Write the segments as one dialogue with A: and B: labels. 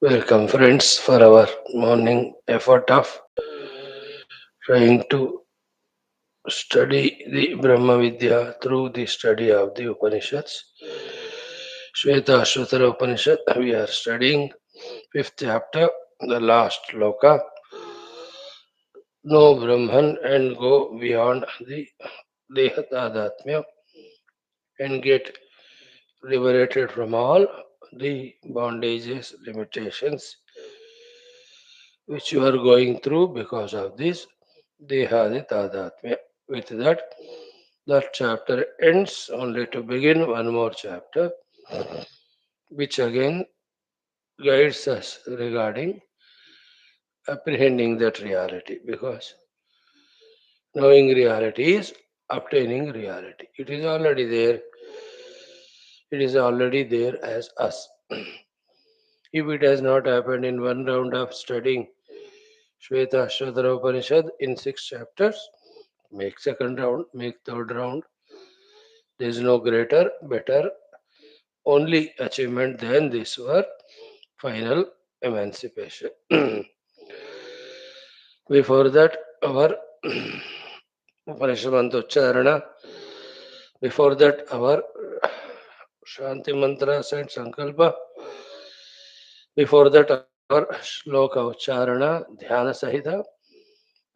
A: Welcome, friends, for our morning effort of trying to study the Brahma Vidya through the study of the Upanishads. Shwethashwathara Upanishad, we are studying fifth chapter, the last loka. Know Brahman and go beyond the DEHA Tadatmya and get liberated from all the bondages, limitations which you are going through because of this Dehadi Tadatmya. With that, that chapter ends only to begin one more chapter, which again guides us regarding apprehending that reality because knowing reality is obtaining reality. It is already there. It is already there as us. If it has not happened in one round of studying Shwethashwathara Upanishad in 6 chapters, make second round, make third round. There is no greater, better, only achievement than this were final emancipation. Before that, our Upanishad Mantocharana, before that, our Shanti Mantras and Sankalpa, before that, our Shloka Ucharana, Dhyana Sahita,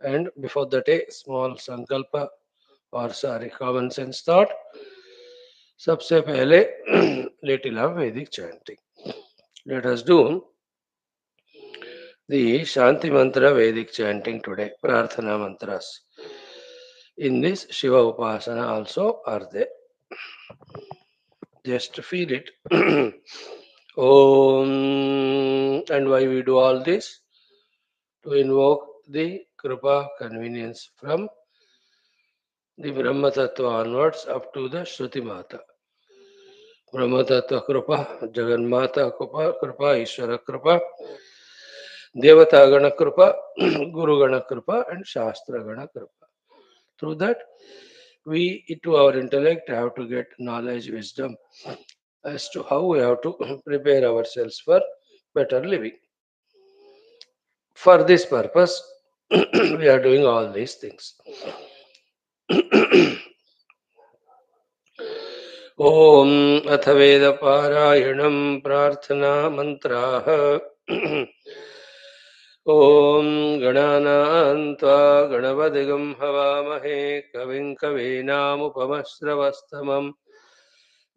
A: and before that, a small Sankalpa or sorry, common sense thought. सबसे पहले little of Vedic chanting. Let us do the Shanti Mantra Vedic chanting today, Prarthana Mantras. In this, Shiva Upasana also are there. Just feel it. Om. And why we do all this? To invoke the Kripa convenience from the Brahma Tattva onwards up to the Shruti Mata. Brahma Tattva Kripa, Jagan Mata Kripa, Ishvara Kripa, Devata Gana Kripa, Guru Gana Kripa, and Shastra Gana Kripa. Through that, we, to our intellect, have to get knowledge, wisdom as to how we have to prepare ourselves for better living. For this purpose, we are doing all these things. ॐ अथ वेदपारायणं प्रार्थना मन्त्राः ॐ गणानां त्वा गणपतिगं हवामहे कविं कवीनामुपमश्रवस्तमम्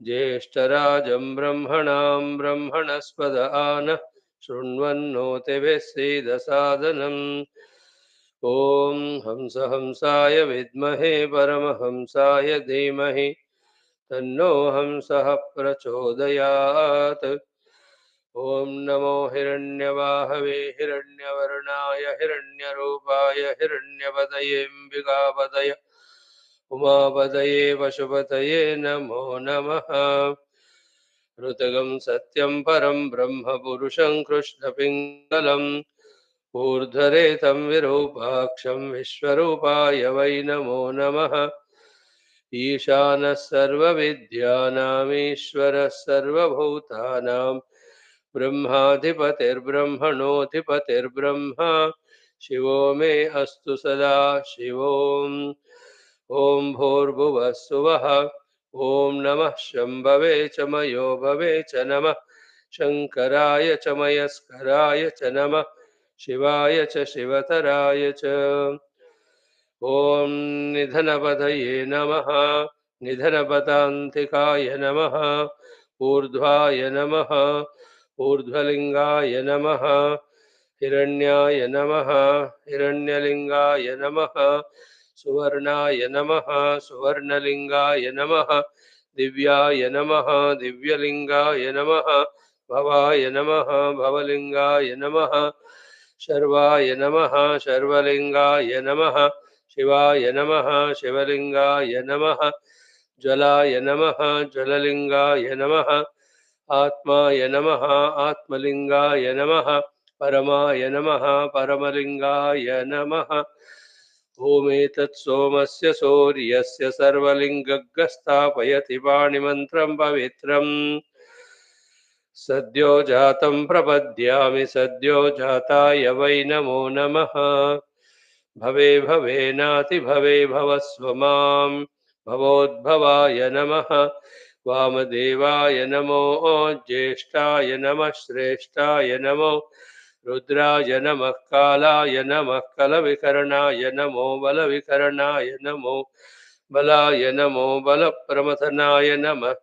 A: ज्येष्ठराजं ब्रह्मणां ब्रह्मणस्पद आनः शृण्वन्नोतिभिः सीदसादनम् ॐ हंस हंसाय विद्महे परमहंसाय धीमहि तन्नो हंसः प्रचोदयात् ॐ नमो हिरण्यवाहवे हिरण्यवर्णाय हिरण्यरूपाय हिरण्यपतयेऽम्बिकापतय उमापतये पशुपतये नमो नमः ऋतगं सत्यं परं ब्रह्म पुरुषं कृष्णपिङ्गलम् ऊर्ध्वरेतं विरूपाक्षं विश्वरूपाय वै नमो नमः ईशानः सर्वविद्यानामीश्वरः सर्वभूतानां ब्रह्माधिपतिर्ब्रह्मणोऽधिपतिर्ब्रह्मा शिवो मे अस्तु सदा शिवोम् ॐ भूर्भुवः सुवः ॐ नमः शम्भवे च मयो भवे च नमः शङ्कराय च मयस्कराय च नमः शिवाय च शिवतराय च ॐ निधनपतये नमः निधनपदान्तिकाय नमः ऊर्ध्वाय नमः ऊर्ध्वलिङ्गाय नमः हिरण्याय नमः हिरण्यलिङ्गाय नमः सुवर्णाय नमः सुवर्णलिङ्गाय नमः दिव्याय नमः दिव्यलिङ्गाय नमः भवाय नमः भवलिङ्गाय नमः शर्वाय नमः शर्वलिङ्गाय नमः शिवाय नमः शिवलिङ्गाय नमः ज्वलाय नमः ज्वललिङ्गाय नमः आत्माय नमः आत्मलिङ्गाय नमः परमाय नमः परमलिङ्गाय नमः ॐ सोमस्य सूर्यस्य सर्वलिङ्गग्स्थापयति पाणिमन्त्रं पवित्रम् सद्यो जातं प्रपद्यामि सद्यो जाताय वै नमो नमः भवे भवेनाति भवे भवस्व मां भवोद्भवाय नमः वामदेवाय नमो ज्येष्ठाय नमः श्रेष्ठाय नमो रुद्राय नमः कालाय नमः कलविकरणाय नमो बलविकरणाय नमो बलाय नमो बलप्रमथनाय नमः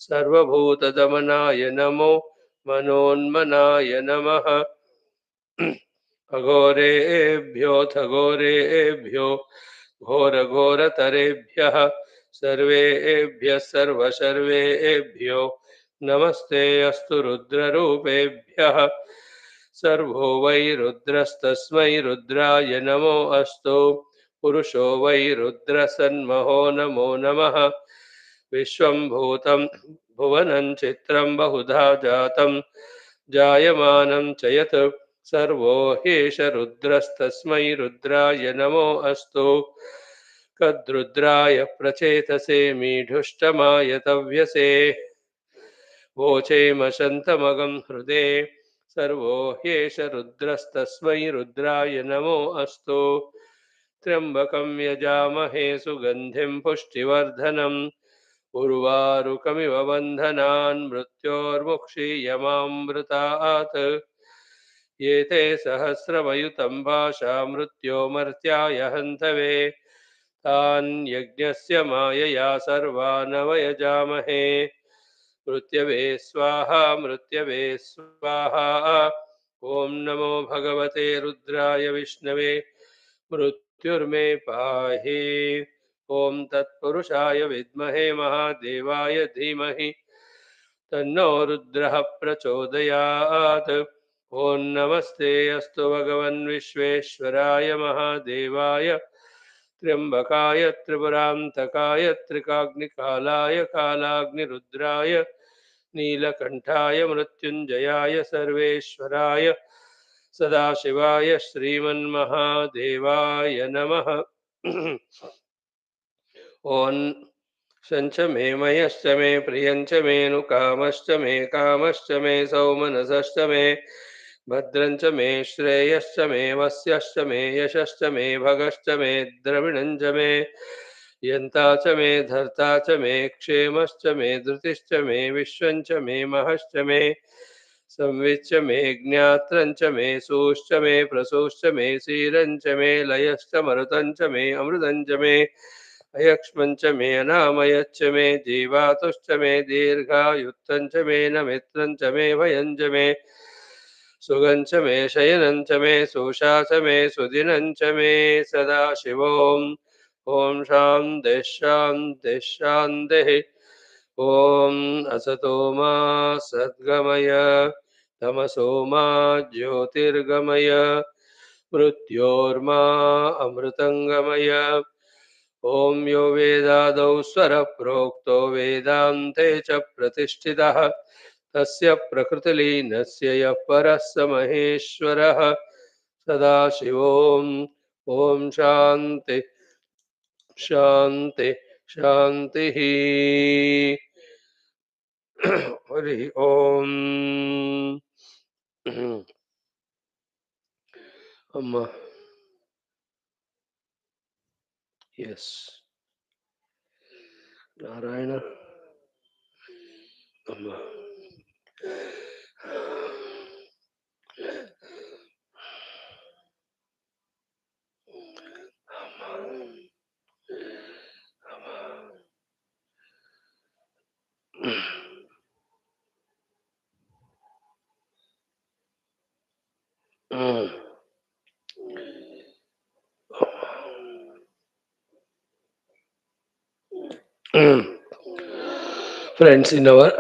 A: सर्वभूतदमनाय नमो मनोन्मनाय नमः अघोरेभ्योऽथ घोरेभ्यो घोरघोरतरेभ्यः सर्वेभ्यः सर्वसर्वेभ्यो नमस्ते अस्तु रुद्ररूपेभ्यः सर्वो वै रुद्रस्तस्मै रुद्राय नमो अस्तु पुरुषो वै रुद्रसन्महो नमो नमः विश्वं भूतं भुवनं चित्रं बहुधा जातं जायमानं च यत् सर्वो ह्येष रुद्रस्तस्मै रुद्राय नमो अस्तु कद्रुद्राय प्रचेतसे मीढुष्टमाय तव्यसे वोचेमशन्तमगं हृदे सर्वो ह्येष रुद्रस्तस्मै रुद्राय नमो अस्तु त्र्यम्बकं यजामहे सुगन्धिं पुष्टिवर्धनम् उर्वारुकमिव बन्धनान् मृत्योर्मुक्षीयमामृतात् ये ते सहस्रवयुतं भाषा मृत्योमर्त्याय हन्तवे तान् यज्ञस्य मायया सर्वानवयजामहे मृत्यवे स्वाहा मृत्यवे स्वाहा ॐ नमो भगवते रुद्राय विष्णवे मृत्युर्मे पाहि ॐ तत्पुरुषाय विद्महे महादेवाय धीमहि तन्नो रुद्रः प्रचोदयात् ॐ नमस्ते अस्तु भगवन् विश्वेश्वराय महादेवाय त्र्यम्बकाय त्रिपुरान्तकाय त्रिकाग्निकालाय कालाग्निरुद्राय नीलकण्ठाय मृत्युञ्जयाय सर्वेश्वराय सदाशिवाय श्रीमन्महादेवाय नमः ॐ शञ्च मे मयश्च मे प्रियञ्च मे नुकामश्च मे कामश्च मे सौमनसश्च मे भद्रञ्च मे श्रेयश्च मे वस्यश्च मे यशश्च मे भगश्च मे द्रविणञ्च मे यन्ता च मे धर्ता च मे क्षेमश्च मे धृतिश्च मे विश्वञ्च मे महश्च मे संविच्च मे ज्ञात्रञ्च मे सूश्च मे प्रसूश्च मे सीरञ्च मे लयश्च मरुतञ्च मे अमृतञ्च मे अयक्ष्मञ्च मे अनामयश्च मे जीवातुश्च मे दीर्घायुत्तञ्च मे नमित्रञ्च मे भयञ्च मे सुगञ्च मे शयनञ्च मे सुषा च मे सुदिनञ्च मे सदाशिवोम् ॐ शान्तिः शान्तिः शान्तिः ॐ असतो मा सद्गमय तमसो मा ज्योतिर्गमय मृत्योर्मा अमृतङ्गमय ॐ यो वेदादौ स्वरप्रोक्तो वेदान्ते च प्रतिष्ठितः तस्य प्रकृतिलीनस्य यः परः स महेश्वरः सदाशिवोम् ॐ शान्ति शान्ति शान्तिः हरि ओम् अम्मा यस् नारायण अम्मा friends, in our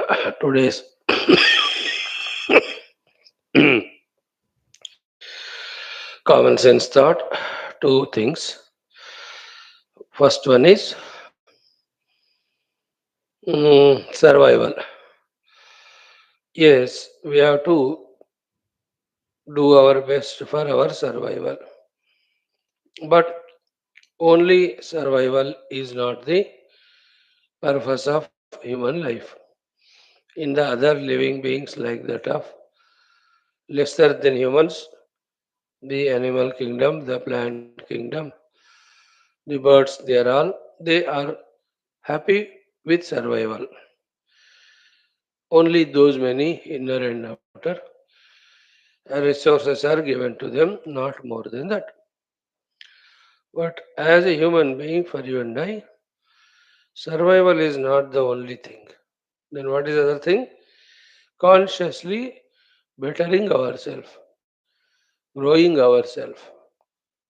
A: today's common sense thought, two things. First one is survival. Yes, we have to do our best for our survival. But only survival is not the purpose of human life. in the other living beings like that of lesser than humans, the animal kingdom, the plant kingdom, the birds, they are happy with survival. Only those many inner and outer resources are given to them, not more than that. But as a human being, for you and I, survival is not the only thing. Then what is the other thing? Consciously bettering ourselves, growing ourselves.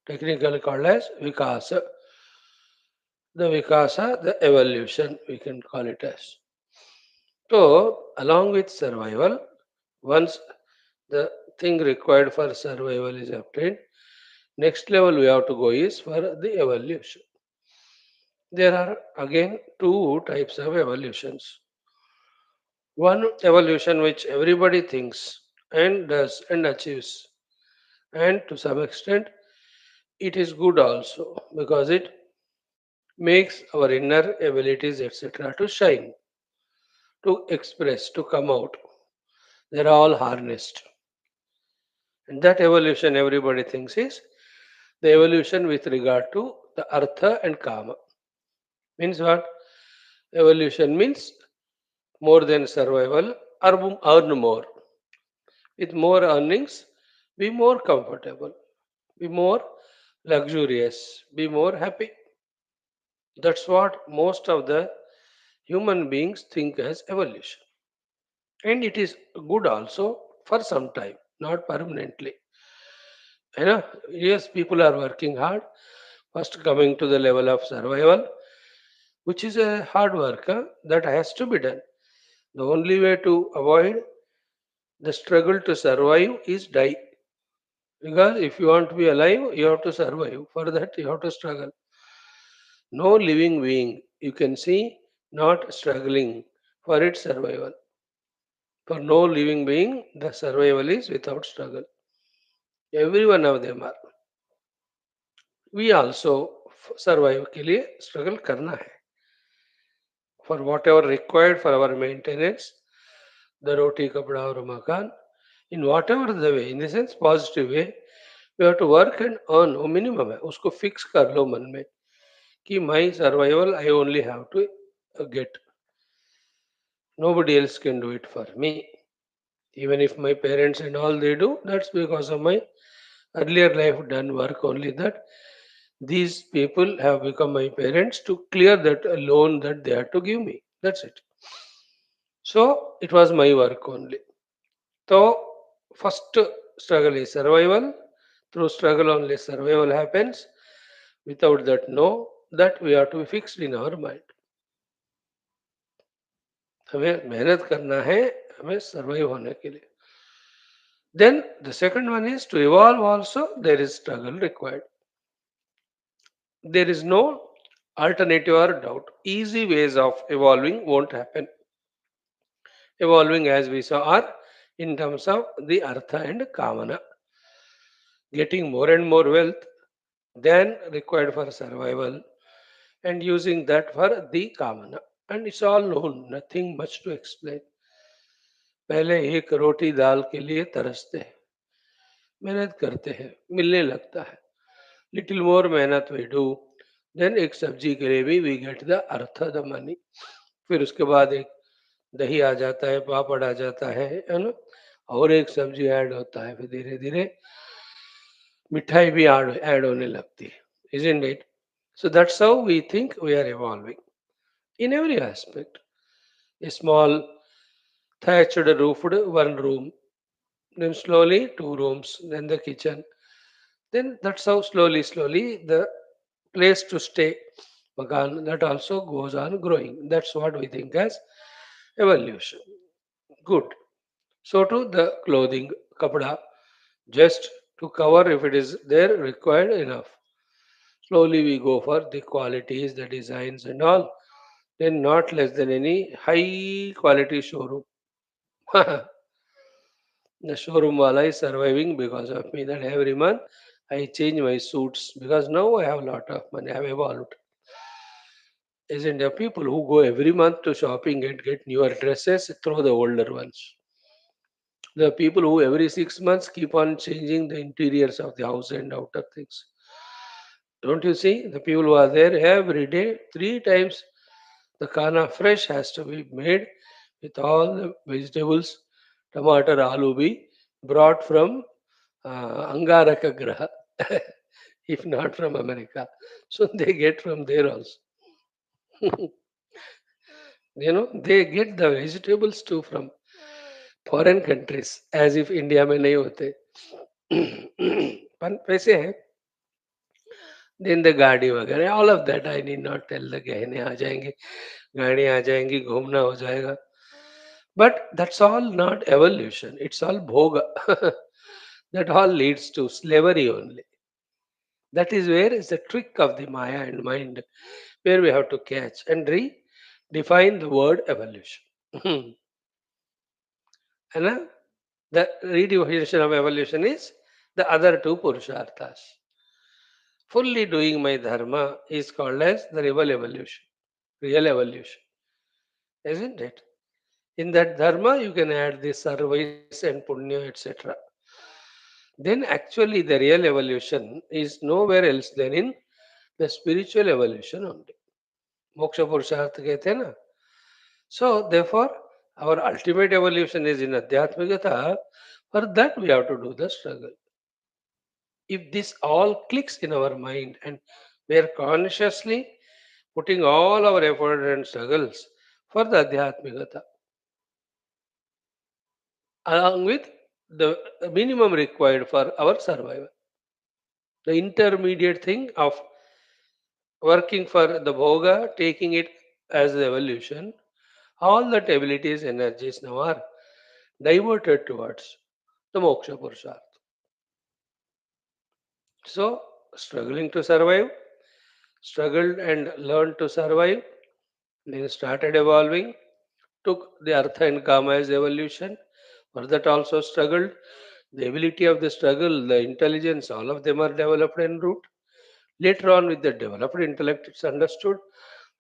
A: Technically called as Vikasa. The Vikasa, the evolution, we can call it as. So, along with survival, once the thing required for survival is obtained, next level we have to go is for the evolution. There are again two types of evolutions. One evolution which everybody thinks and does and achieves, and to some extent it is good also because it makes our inner abilities etc. to shine, to express, to come out. They're all harnessed. And that evolution everybody thinks is the evolution with regard to the artha and kama. Means what? Evolution means more than survival, earn more. With more earnings, be more comfortable, be more luxurious, be more happy. That's what most of the human beings think as evolution. And it is good also for some time, not permanently. You know, yes, people are working hard, first coming to the level of survival, which is a hard work that has to be done. The only way to avoid the struggle to survive is die. Because if you want to be alive, you have to survive. For that, you have to struggle. No living being you can see not struggling for its survival. For no living being, the survival is without struggle. Every one of them are. We also survive के लिए struggle करना है. For whatever required for our maintenance, the roti, kapda or makan, in whatever the way, in the sense positive way, we have to work and earn. वो minimum है. उसको fix कर लो मन में कि my survival I only have to get. Nobody else can do it for me. Even if my parents and all they do, that's because of my earlier life done work only that these people have become my parents to clear that loan that they had to give me. That's it. So it was my work only. So first struggle is survival. Through struggle only survival happens. Without that, no. That we have to be fixed in our mind. हमें मेहनत करना है हमें survive होने के लिए. Then the second one is to evolve also there is struggle required. There is no alternative or doubt. Easy ways of evolving won't happen. Evolving as we saw are in terms of the artha and kamana. Getting more and more wealth than required for survival and using that for the kamana. And it's all known, nothing much to explain. पहले एक रोटी दाल के लिए तरसते हैं, मेहनत करते हैं, मिलने लगता है. लिटिल मोर मेहनत वी डू, देन एक सब्जी के लिए भी we get the earth the money. फिर उसके बाद एक दही आ जाता है, पापड़ आ जाता है ना, और एक सब्जी ऐड होता है, फिर धीरे धीरे मिठाई भी ऐड होने लगती है. Isn't it? So that's how we think we are evolving in every aspect. A small thatched roofed one room, then slowly two rooms, then the kitchen. Then that's how slowly the place to stay, makan, that also goes on growing. That's what we think as evolution. Good. So to the clothing, kapda, just to cover if it is there required enough. Slowly we go for the qualities, the designs and all. Then not less than any high quality showroom. The showroom wala is surviving because of me that every month I change my suits because now I have a lot of money. I have evolved. Isn't there people who go every month to shopping and get newer dresses, throw the older ones? There are people who every 6 months keep on changing the interiors of the house and outer things. Don't you see? The people who are there every day, three times the khana fresh has to be made with all the vegetables, tomato, aloo be brought from Angaraka Graha, if not from America. So they get from there also. They get the vegetables too from foreign countries, as if India में नहीं होते. पर पैसे हैं. Then the गाड़ी वगैरह, all of that I need not tell. The गहने आ जाएंगे, गाड़ी आ जाएंगी, घूमना हो जाएगा. But that's all not evolution. It's all bhoga. That all leads to slavery only. That is where is the trick of the Maya and mind, where we have to catch and redefine the word evolution. And the redefinition of evolution is the other two purusharthas. Fully doing my dharma is called as the real evolution, isn't it? In that dharma, you can add the service and punya, etc. Then actually the real evolution is nowhere else than in the spiritual evolution only. Moksha Purushartha कहते हैं ना. So therefore, our ultimate evolution is in Adhyatmikata. For that we have to do the struggle. If this all clicks in our mind and we are consciously putting all our effort and struggles for the Adhyatmikata, along with the minimum required for our survival. The intermediate thing of working for the bhoga, taking it as the evolution, all that abilities, energies now are diverted towards the moksha purushartha. So, struggling to survive, struggled and learned to survive, then started evolving, took the artha and kama as evolution, for that also struggled. The ability of the struggle, the intelligence, all of them are developed en route. Later on, with the developed intellect, it's understood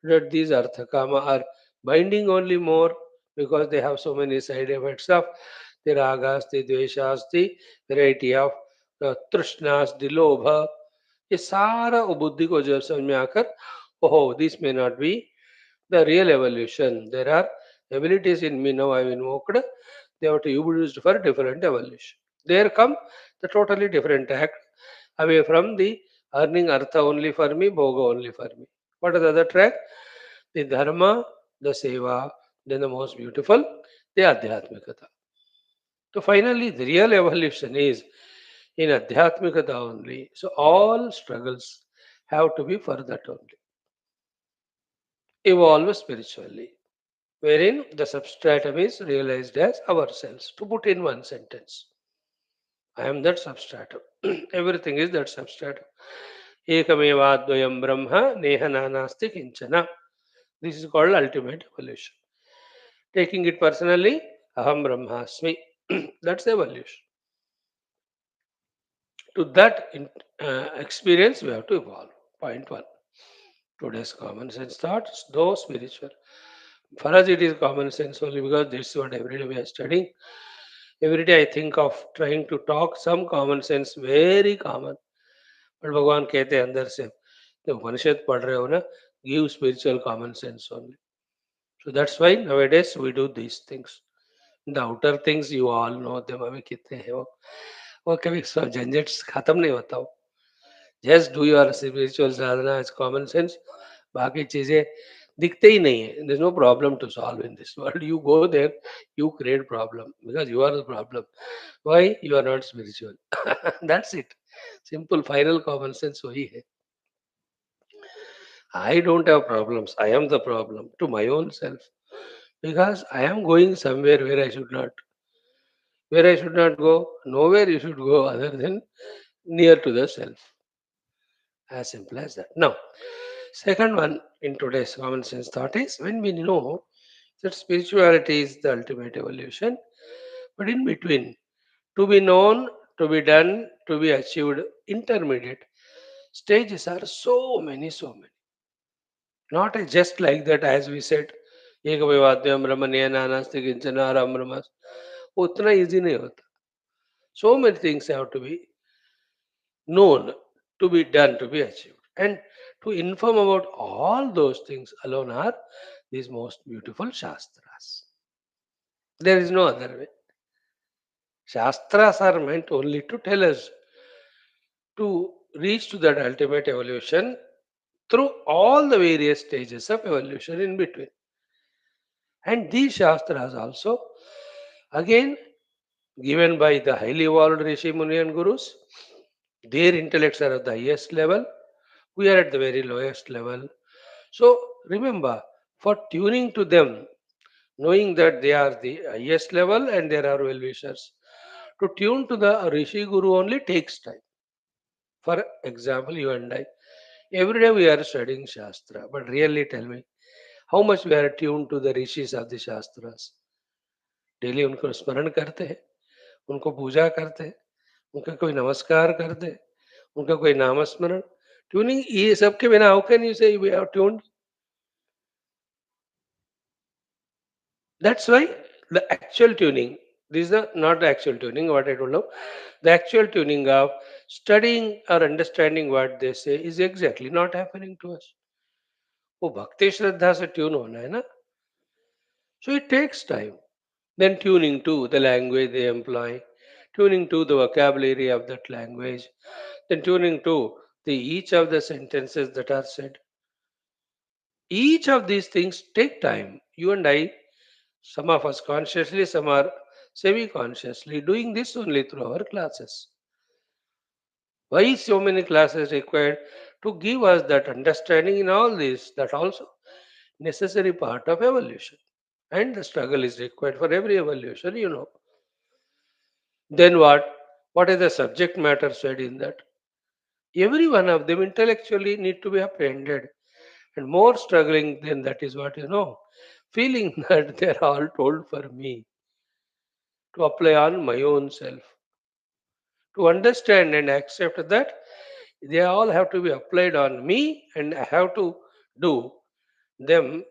A: that these artha kama are binding only more because they have so many side effects of the ragas, the dveshas, the variety of trishnas, the lobha. ये सारा वो बुद्धि को जब समझ में आकर, oh, this may not be the real evolution. There are abilities in me now I've invoked. They have to be used for different evolution. There come the totally different act away from the earning artha only for me, bhoga only for me. What is the other track? The dharma, the seva, then the most beautiful, the adhyatmikata. So finally, the real evolution is in adhyatmikata only. So all struggles have to be for that only. Evolve spiritually, wherein the substratum is realized as ourselves. To put in one sentence, I am that substratum. Everything is that substratum. Ekamevadvayam brahma neha nanasti kinchana. This is called ultimate evolution. Taking it personally, aham brahmasmi. That's evolution. To that experience, we have to evolve. Point one. Today's common sense thoughts, though spiritual. For us, it is common sense only because this is what every day we are studying. Every day I think of trying to talk some common sense, very common. But भगवान कहते हैं अंदर से, तो उपनिषद पढ़ रहे हो ना, give spiritual common sense only. So that's why nowadays we do these things. The outer things you all know them. अभी कितने हैं वो कभी सब झंझट खत्म नहीं होता हो. Just do your spiritual sadhana as common sense. बाकी चीजें दिखते ही नहीं है. There's no problem to solve in this world. You go there, you create problem because you are the problem. Why? You are not spiritual. That's it. Simple final common sense वही है. I don't have problems. I am the problem to my own self because I am going somewhere where I should not. Where I should not go, nowhere you should go other than near to the self. As simple as that. Now, second one in today's common sense thought is when we know that spirituality is the ultimate evolution, but in between, to be known, to be done, to be achieved, intermediate stages are so many, so many. Not just like that, as we said, एक अभिवाद्यम रमणीय नानास्ति किंचन आराम रमस, उतना easy नहीं होता. So many things have to be known, to be done, to be achieved. And to inform about all those things alone are these most beautiful Shastras. There is no other way. Shastras are meant only to tell us to reach to that ultimate evolution through all the various stages of evolution in between. And these Shastras also, again, given by the highly evolved Rishi, Muni, and Gurus, their intellects are at the highest level. We are at the very lowest level. So remember, for tuning to them, knowing that they are the highest level and there are well wishers, to tune to the Rishi Guru only takes time. For example, you and I, every day we are studying Shastra, but really tell me, how much we are tuned to the Rishis of the Shastras? Daily उनको स्मरण करते हैं, उनको पूजा करते हैं, उनका कोई नमस्कार करते हैं, उनका कोई नामस्मरण, ट्यूनिंग ये सब के बिना how can you say we are tuned? That's why the actual tuning, this is not the actual tuning, what I told now, the actual tuning of studying or understanding what they say is exactly not happening to us. वो भक्ति श्रद्धा से tune होना है ना, so it takes time. Then tuning to the language they employ, tuning to the vocabulary of that language, then tuning to the each of the sentences that are said. Each of these things take time. You and I, some of us consciously, some are semi-consciously doing this only through our classes. Why so many classes required? To give us that understanding in all this, that also necessary part of evolution. And the struggle is required for every evolution, you know. Then what? What is the subject matter said in that? Every one of them intellectually need to be apprehended. And more struggling than that is what you know. Feeling that they're all told for me to apply on my own self. To understand and accept that they all have to be applied on me and I have to do them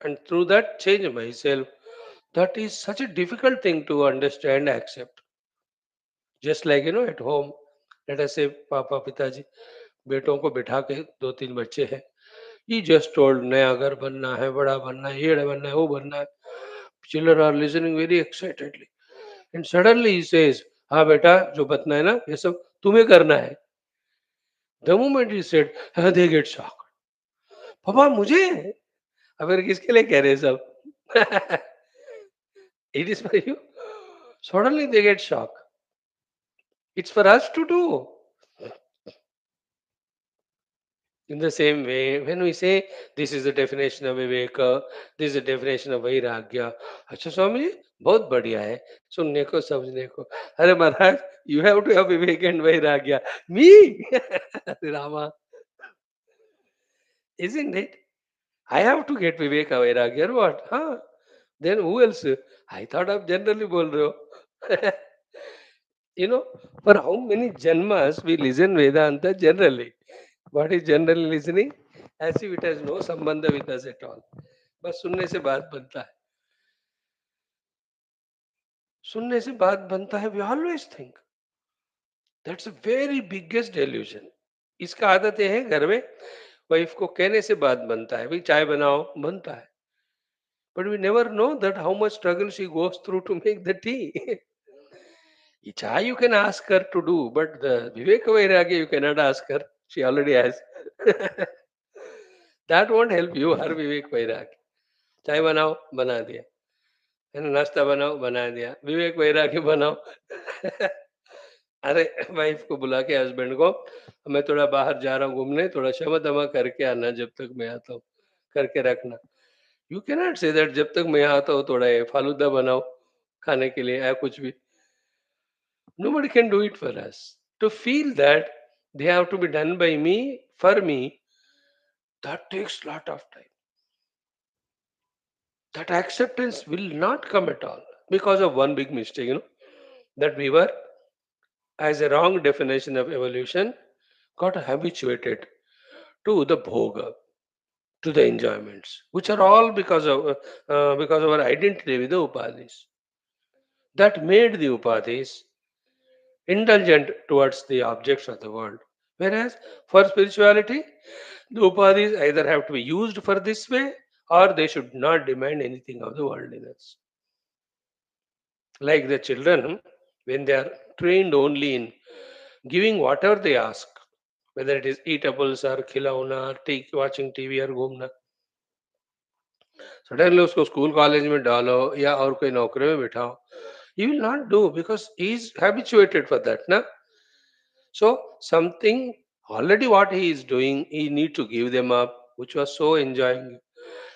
A: and through that change myself. That is such a difficult thing to understand, accept. Just like at home, let us say पापा पिताजी बेटों को बिठा के दो तीन बच्चे हैं, he just told नया घर बनना है, बड़ा बनना है, ये बनना है, वो बनना है. Children are listening very excitedly. And suddenly he says, हाँ बेटा जो बतना है ना ये सब तुम्हें करना है. The moment he said, they get shocked. पापा मुझे? अब फिर किसके लिए कह रहे हैं सब? It is for you. Suddenly they get shocked. It's for us to do. In the same way, when we say this is the definition of viveka, this is the definition of vairagya. अच्छा स्वामी जी बहुत बढ़िया है सुनने को समझने को. अरे महाराज you have to have vivek and vairagya. Me? Rama, isn't it? I have to get viveka vairagya or what? Huh? Then who else? I thought of generally बोल रहे हो. You know, for how many janmas we listen Vedanta generally. What is generally listening? As if it has no sambandha with us at all. बस सुनने से बात बनता है. सुनने से बात बनता है. We always think. That's the very biggest delusion. इसका आदत ये है घर में वाइफ को कहने से बात बनता है. भाई चाय बनाओ बनता है. But we never know that how much struggle she goes through to make the tea. Chai you can ask her to do, but the Vivek Vairagya you cannot ask her. She already has. That won't help you, her Vivek Vairagya. चाय बनाओ बना दिया, है ना, नाश्ता बनाओ बना दिया, विवेक वैराग्य बनाओ. अरे वाइफ को बुला के हस्बैंड को, मैं थोड़ा बाहर जा रहा हूँ घूमने, थोड़ा क्षमा दमा करके आना जब तक मैं आता हूँ, करके रखना. You can not say that जब तक मैं आता हूँ थोड़ा ये फालूदा बनाओ खाने के लिए या कुछ भी. Nobody can do it for us. To feel that they have to be done by me, for me, that takes lot of time. That acceptance will not come at all because of one big mistake, that we were, as a wrong definition of evolution, got habituated to the bhoga. to the enjoyments, which are all because of our identity with the upadhis. That made the upadhis indulgent towards the objects of the world. Whereas for spirituality, the upadhis either have to be used for this way or they should not demand anything of the worldliness. Like the children, when they are trained only in giving whatever they ask, whether it is eatables or खिलौना, watching TV or घूमना, suddenly उसको school college में डालो या और कोई नौकरी में बिठाओ, he will not do because he is habituated for that, na? So something already what he is doing, he need to give them up, which was so enjoying,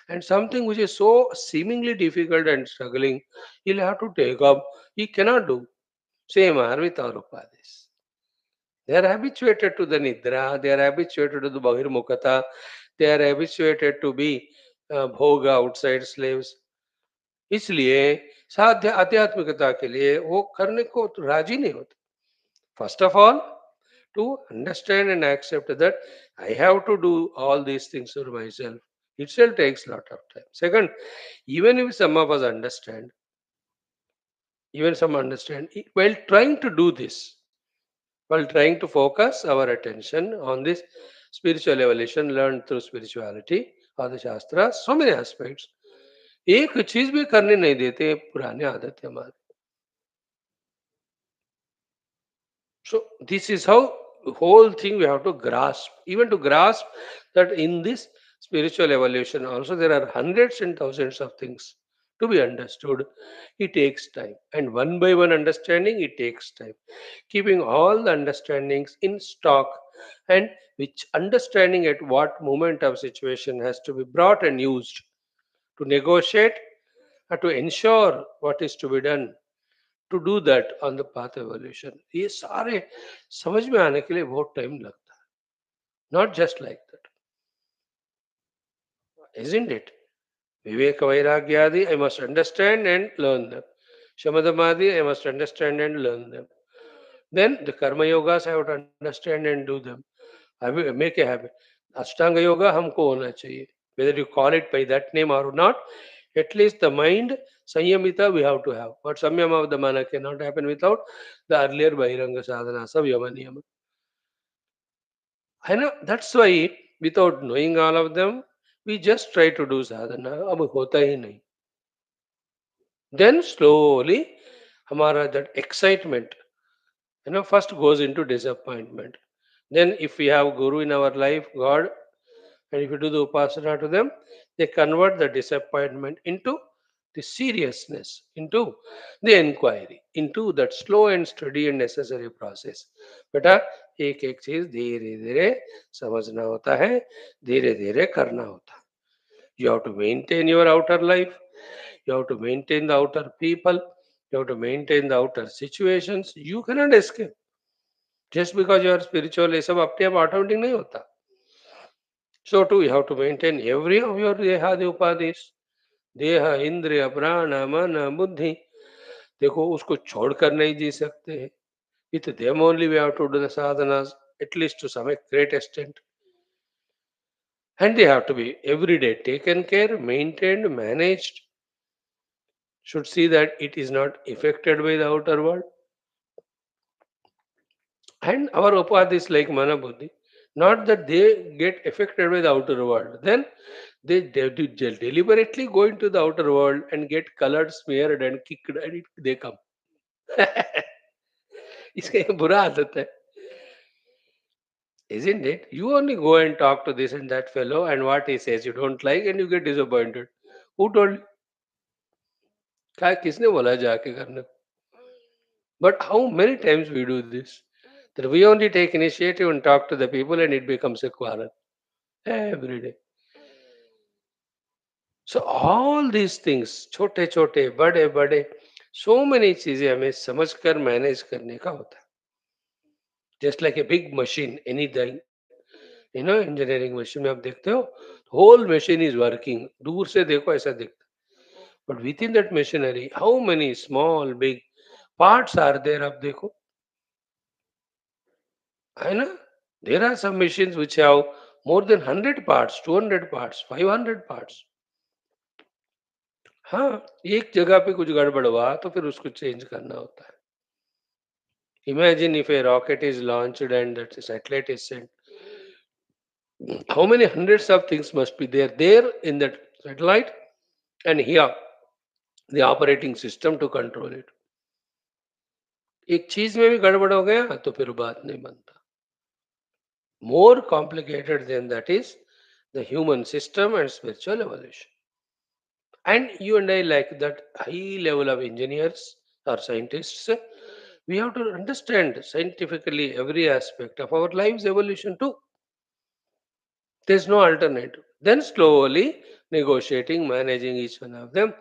A: and something which is so seemingly difficult and struggling, he'll have to take up. He cannot do. Same are with our upadhis. They are habituated to the nidra. They are habituated to the bahirmukata. They are habituated to be bhoga outside slaves. इसलिए साध्य आध्यात्मिकता के लिए वो करने को तो राजी नहीं होते. First of all, to understand and accept that I have to do all these things for myself itself takes a lot of time. Second, even if some of us understand, even some understand, while trying to do this, while trying to focus our attention on this spiritual evolution learned through spirituality or the Shastras, so many aspects, एक चीज भी करने नहीं देते पुराने आदत है हमारे. So this is how the whole thing we have to grasp. Even to grasp that in this spiritual evolution also there are hundreds and thousands of things to be understood. It takes time. And one by one understanding, it takes time. Keeping all the understandings in stock and which understanding at what moment of situation has to be brought and used to negotiate or to ensure what is to be done to do that on the path evolution. ये सारे समझ में आने के लिए बहुत time लगता है. Not just like that, isn't it? Viveka Vairagyadi, I must understand and learn them. Shamadamadi, I must understand and learn them. Then the Karma Yogas, I have to understand and do them. I will make a habit. Ashtanga Yoga हमको होना चाहिए. Whether you call it by that name or not, at least the mind, Sanyamita, we have to have. But Samyama of the mana cannot happen without the earlier Bahiranga sadhana, Savyama Niyama. I know that's why without knowing all of them, we just try to do sadhana. अब होता ही नहीं. Then slowly, हमारा that excitement, first goes into disappointment. Then if we have Guru in our life, God, and if you do the upasana to them, they convert the disappointment into the seriousness, into the inquiry, into that slow and steady and necessary process. बेटा एक एक चीज धीरे धीरे समझना होता है, धीरे धीरे करना होता है. You have to maintain your outer life, you have to maintain the outer people, you have to maintain the outer situations. You cannot escape. Just because you are spiritual, ये सब अपने आप ऑटोमेटिक नहीं होता. So too, you have to maintain every of your deha upadhis. देह इंद्रिय प्राण मन बुद्धि, देखो उसको छोड़कर नहीं जी सकते हैं. With them only we have to do the sadhanas, at least to some great extent. And they have to be every day taken care, maintained, managed. Should see that it is not affected by the outer world. And our upadhis like mana buddhi, not that they get affected by the outer world. Then they deliberately go into the outer world and get colored, smeared, and kicked, and they come. इसका ये बुरा आदत है, isn't it? You only go and talk to this and that fellow, and what he says you don't like, and you get disappointed. Who told you? क्या किसने बोला जाके करने को? But how many times we do this? That we only take initiative and talk to the people, and it becomes a quarrel every day. So all these things, छोटे छोटे बड़े बड़े, so many चीजें हमें समझकर मैनेज करने का होता है. Just like a big machine, anything, engineering machine में आप देखते हो, होल मशीन इज वर्किंग. दूर से देखो ऐसा दिखता है, but within that machinery how many small big parts are there, आप देखो, है ना. There are some machines which have more than 100 parts, 200 parts, 500 parts. हाँ, एक जगह पे कुछ गड़बड़ हुआ तो फिर उसको चेंज करना होता है। Imagine if a rocket is launched and that satellite is sent, how many hundreds of things must be there in that satellite, and here the operating system to control it. एक चीज में भी गड़बड़ हो गया तो फिर बात नहीं बनता. More complicated than that is the human system and spiritual evolution. And you and I, like that high level of engineers or scientists, we have to understand scientifically every aspect of our life's evolution too. There's no alternative. Then slowly negotiating, managing each one of them,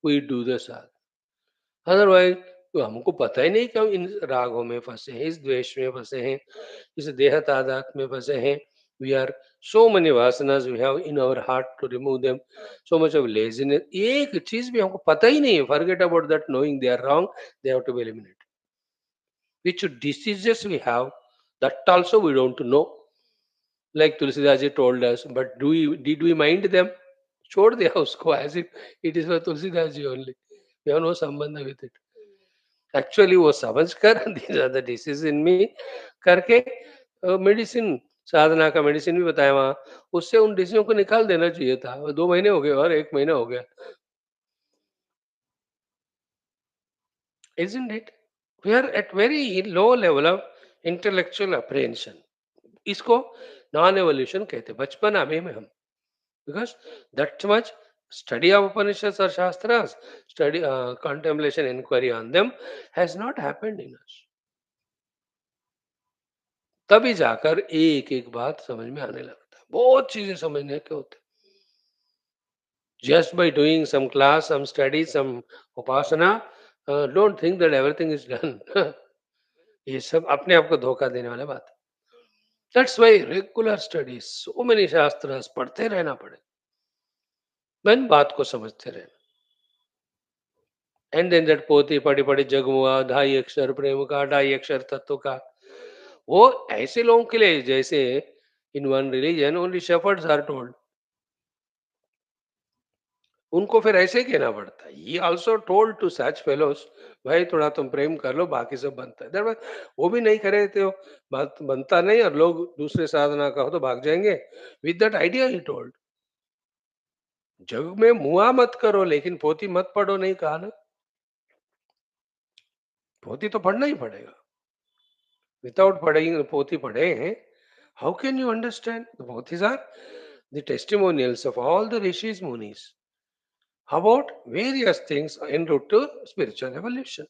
A: we do the sadhana. Otherwise, तो हमको पता ही नहीं कि हम इन रागों में फंसे हैं, इस द्वेष में फंसे हैं, इस देह तादात में फंसे हैं. We are so many vasanas we have in our heart to remove them. So much of laziness. एक चीज भी हमको पता ही नहीं है. Forget about that knowing they are wrong. They have to be eliminated. Which diseases we have, that also we don't know. Like Tulsidas ji told us, but did we mind them? छोड़ दिया उसको as if it is for Tulsidas ji only. We have no संबंध with it. Actually वो समझकर these are the disease in me करके medicine, साधना का medicine भी बताया वहाँ, उससे उन डिसीजों को निकाल देना चाहिए था. 2 महीने हो गए और 1 महीना हो गया. Isn't it? We are at very low level of intellectual apprehension. इसको नॉन एवोल्यूशन कहते हैं बचपना में हम. Because that much study of Upanishads or Shastras, study, contemplation, inquiry on them has not happened in us. तभी जाकर एक-एक बात समझ में आने लगता है. बहुत चीज़ें समझने के होते हैं. Just by doing some class, some study, some upasana, don't think that everything is done. ये सब अपने आप को धोखा देने वाला बात है. That's why regular studies, so many shastras पढ़ते रहना पड़े. मैन बात को समझते रहना. एंड देन दैट पोथी पढ़ी-पढ़ी जगमुआ, ढाई अक्षर प्रेम का, ढाई अक्षर तत्व का. वो ऐसे लोगों के लिए जैसे in one religion only shepherds are told. उनको फिर ऐसे ही कहना पड़ता है. He also told to such fellows, भाई थोड़ा तुम प्रेम कर लो बाकी सब बनता है. दैट वो भी नहीं करे थे, बात बनता नहीं और लोग दूसरे साधना का हो तो भाग जाएंगे. With that idea he told, जग में मुआ मत करो लेकिन पोथी मत पढ़ो नहीं कहा ना. पोथी तो पढ़ना ही पड़ेगा. विदाउट पढ़ेंगे पोथी पढ़े हैं, how can you understand? The पोथीज are the testimonials of all the ऋषिज मुनीस about various things en route to spiritual evolution.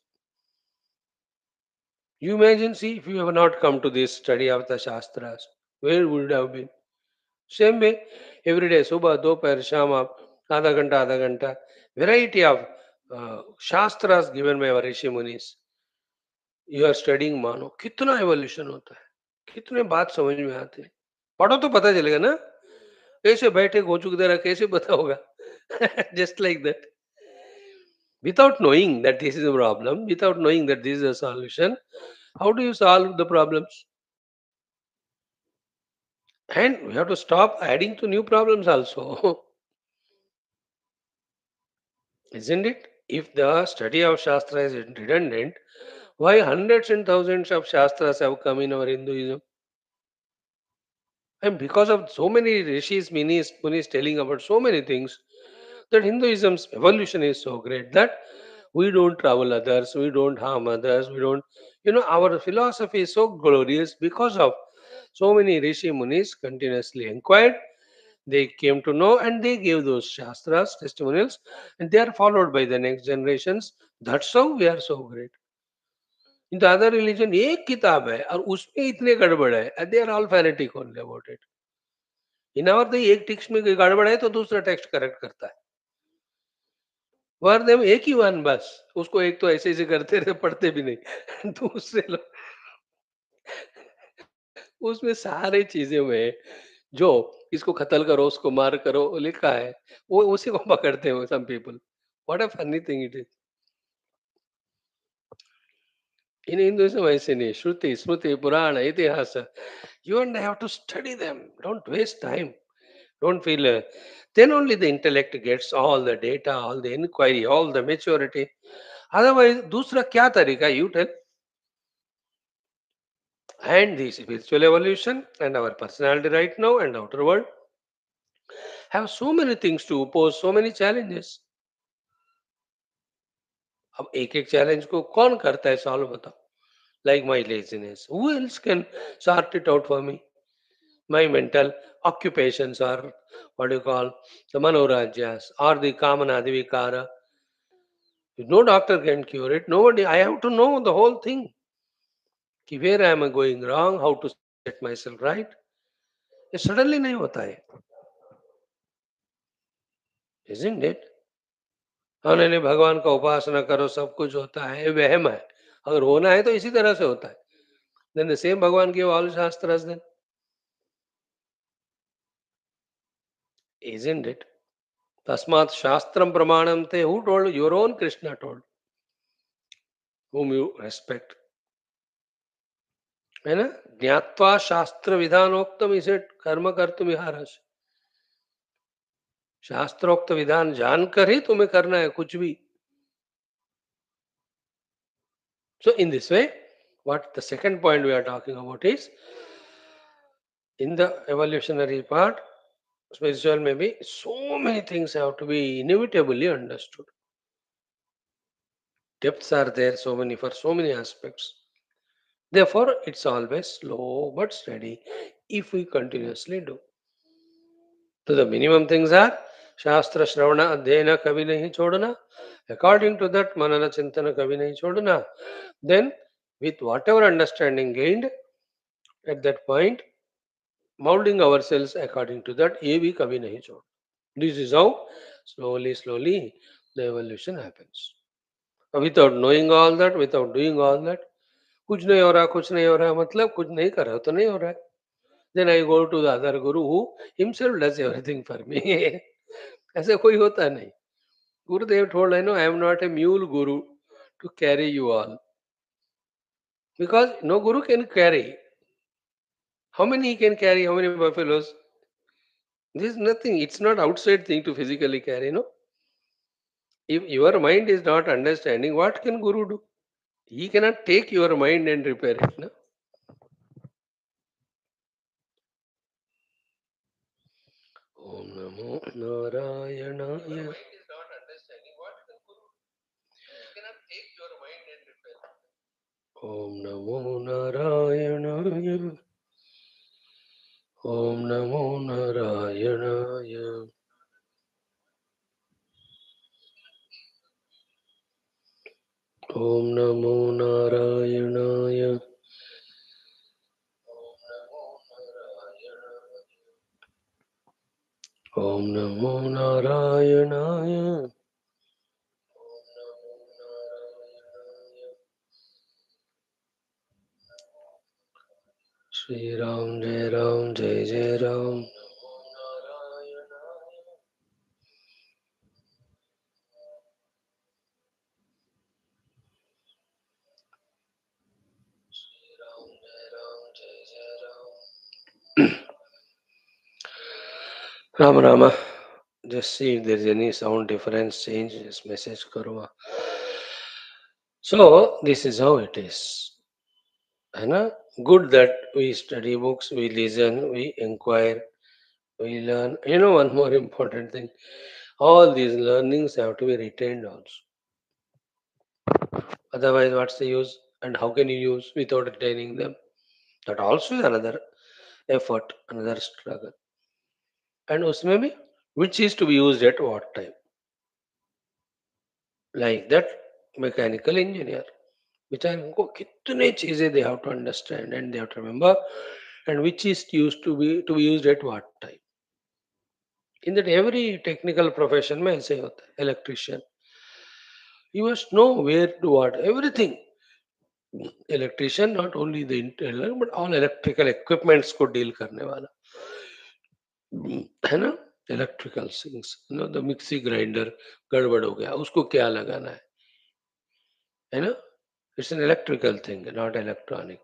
A: You imagine, see, if you have not come to this study of the Shastras, where would you have been? Same way, every day, Subha, Dophar, Shama, आधा घंटा, variety of Shastras given by our Rishi Munis. You are studying मानो, कितना evolution होता है, कितने बात समझ में आते हैं. पढ़ो तो पता चलेगा ना, कैसे बैठे घोंचू की तरह कैसे पता होगा. Just like that. Without knowing that this is a problem, without knowing that this is a solution, how do you solve the problems? And we have to stop adding to new problems also, isn't it? If the study of Shastra is redundant, why hundreds and thousands of Shastras have come in our Hinduism? And because of so many rishis, munis telling about so many things, that Hinduism's evolution is so great that we don't trouble others, we don't harm others, we don't, our philosophy is so glorious because of so many rishi munis continuously inquired. They came to know and they gave those shastras, testimonials, and they are followed by the next generations. That's how we are so great. In the other religion, एक किताब है और उसमें इतने गड़बड़ है. They are all fanatic only about it. In our तो एक टेक्स्ट में कोई गड़बड़ है तो दूसरा टेक्स्ट करेक्ट करता है. वर्ड एक ही वन बस, उसको एक तो ऐसे-ऐसे करते रहे, पढ़ते भी नहीं. दूसरे लोग उसमें सारे चीज़ें में जो इसको कत्ल करो, उसको मार करो लिखा है, वो उसी को पकड़ते हैं some people. What a funny thing it is. In Hinduism, I say, Shruti, Smriti, Purana, Itihasa. You and I have to study them. Don't waste time. Don't feel. Then only the intellect gets all the data, all the inquiry, all the maturity. Otherwise, दूसरा क्या तरीका? You tell. And the spiritual evolution and our personality right now and outer world have so many things to oppose, so many challenges. अब एक एक challenge को कौन करता है सॉल्व बताओ? Like my laziness, who else can sort it out for me? My mental occupations, or what do you call, the manorajyas or the kamanadi vikara. No doctor can cure it. Nobody. I have to know the whole thing. कि where am I going wrong? How to set myself right? ये suddenly नहीं होता है, isn't it? हाँ नहीं नहीं, भगवान का उपासना करो सब कुछ होता है, ये वहम है. अगर होना है तो इसी तरह से होता है. Then the same Bhagavan gave all shastras then, isn't it? Tasmat shastram pramanam te. Who told? Your own Krishna told, whom you respect. है ना? ज्ञात्वा शास्त्र विधानोक्तम इसे कर्म कर तुम हारस. शास्त्रोक्त विधान जानकर ही तुम्हें करना है कुछ भी. So in this way, what the second point we are talking about is, in the evolutionary part, spiritual maybe, so many things have to be inevitably understood. Depths are there, so many for so many aspects. Therefore, it's always slow but steady if we continuously do. So the minimum things are Shastra Shravana Adhyayana Kavi Nahi Chodana. According to that, Manana Chintana Kavi Nahi Chodana. Then, with whatever understanding gained at that point, molding ourselves according to that, ye bhi kabhi nahi chod. This is how slowly the evolution happens. Without knowing all that, without doing all that, कुछ नहीं हो रहा, कुछ नहीं हो रहा, मतलब कुछ नहीं कर रहा तो नहीं हो रहा है. Then I go to the other guru who himself does everything for me. ऐसा कोई होता नहीं. Gurudev told, I know I am not a mule guru to carry you all. Because no guru can carry. How many he can carry? How many buffaloes? This is nothing. It's not outside thing to physically carry, no? If your mind is not understanding, what can Guru do? He cannot take your mind and repair it, no? Om Namo Narayanaya. Om Namo Narayanaya. Om Namo Narayanaya. Om Namo Narayanaya. Om Namo Narayanaya. Shri Ram Jai Ram Jai Jai Ram. Ram Rama. Just see if there is any sound difference, change, just message karo. So this is how it is. है ना? Good that we study books, we listen, we inquire, we learn. You know, one more important thing. All these learnings have to be retained also. Otherwise, what's the use? And how can you use without retaining them? That also is another effort, another struggle. And उसमें भी, which is to be used at what time? Like that mechanical engineer. बेचारे उनको कितने चीजें they have to understand and they have to remember, and which is used to be used at what time. In that every technical profession में ऐसे होता है. Electrician, you must know where to what everything. Electrician not only the internal but all electrical equipments को deal करने वाला, है ना? Electrical things, the mixie grinder गड़बड़ हो गया, उसको क्या लगाना है ना? It's an electrical thing, not electronic.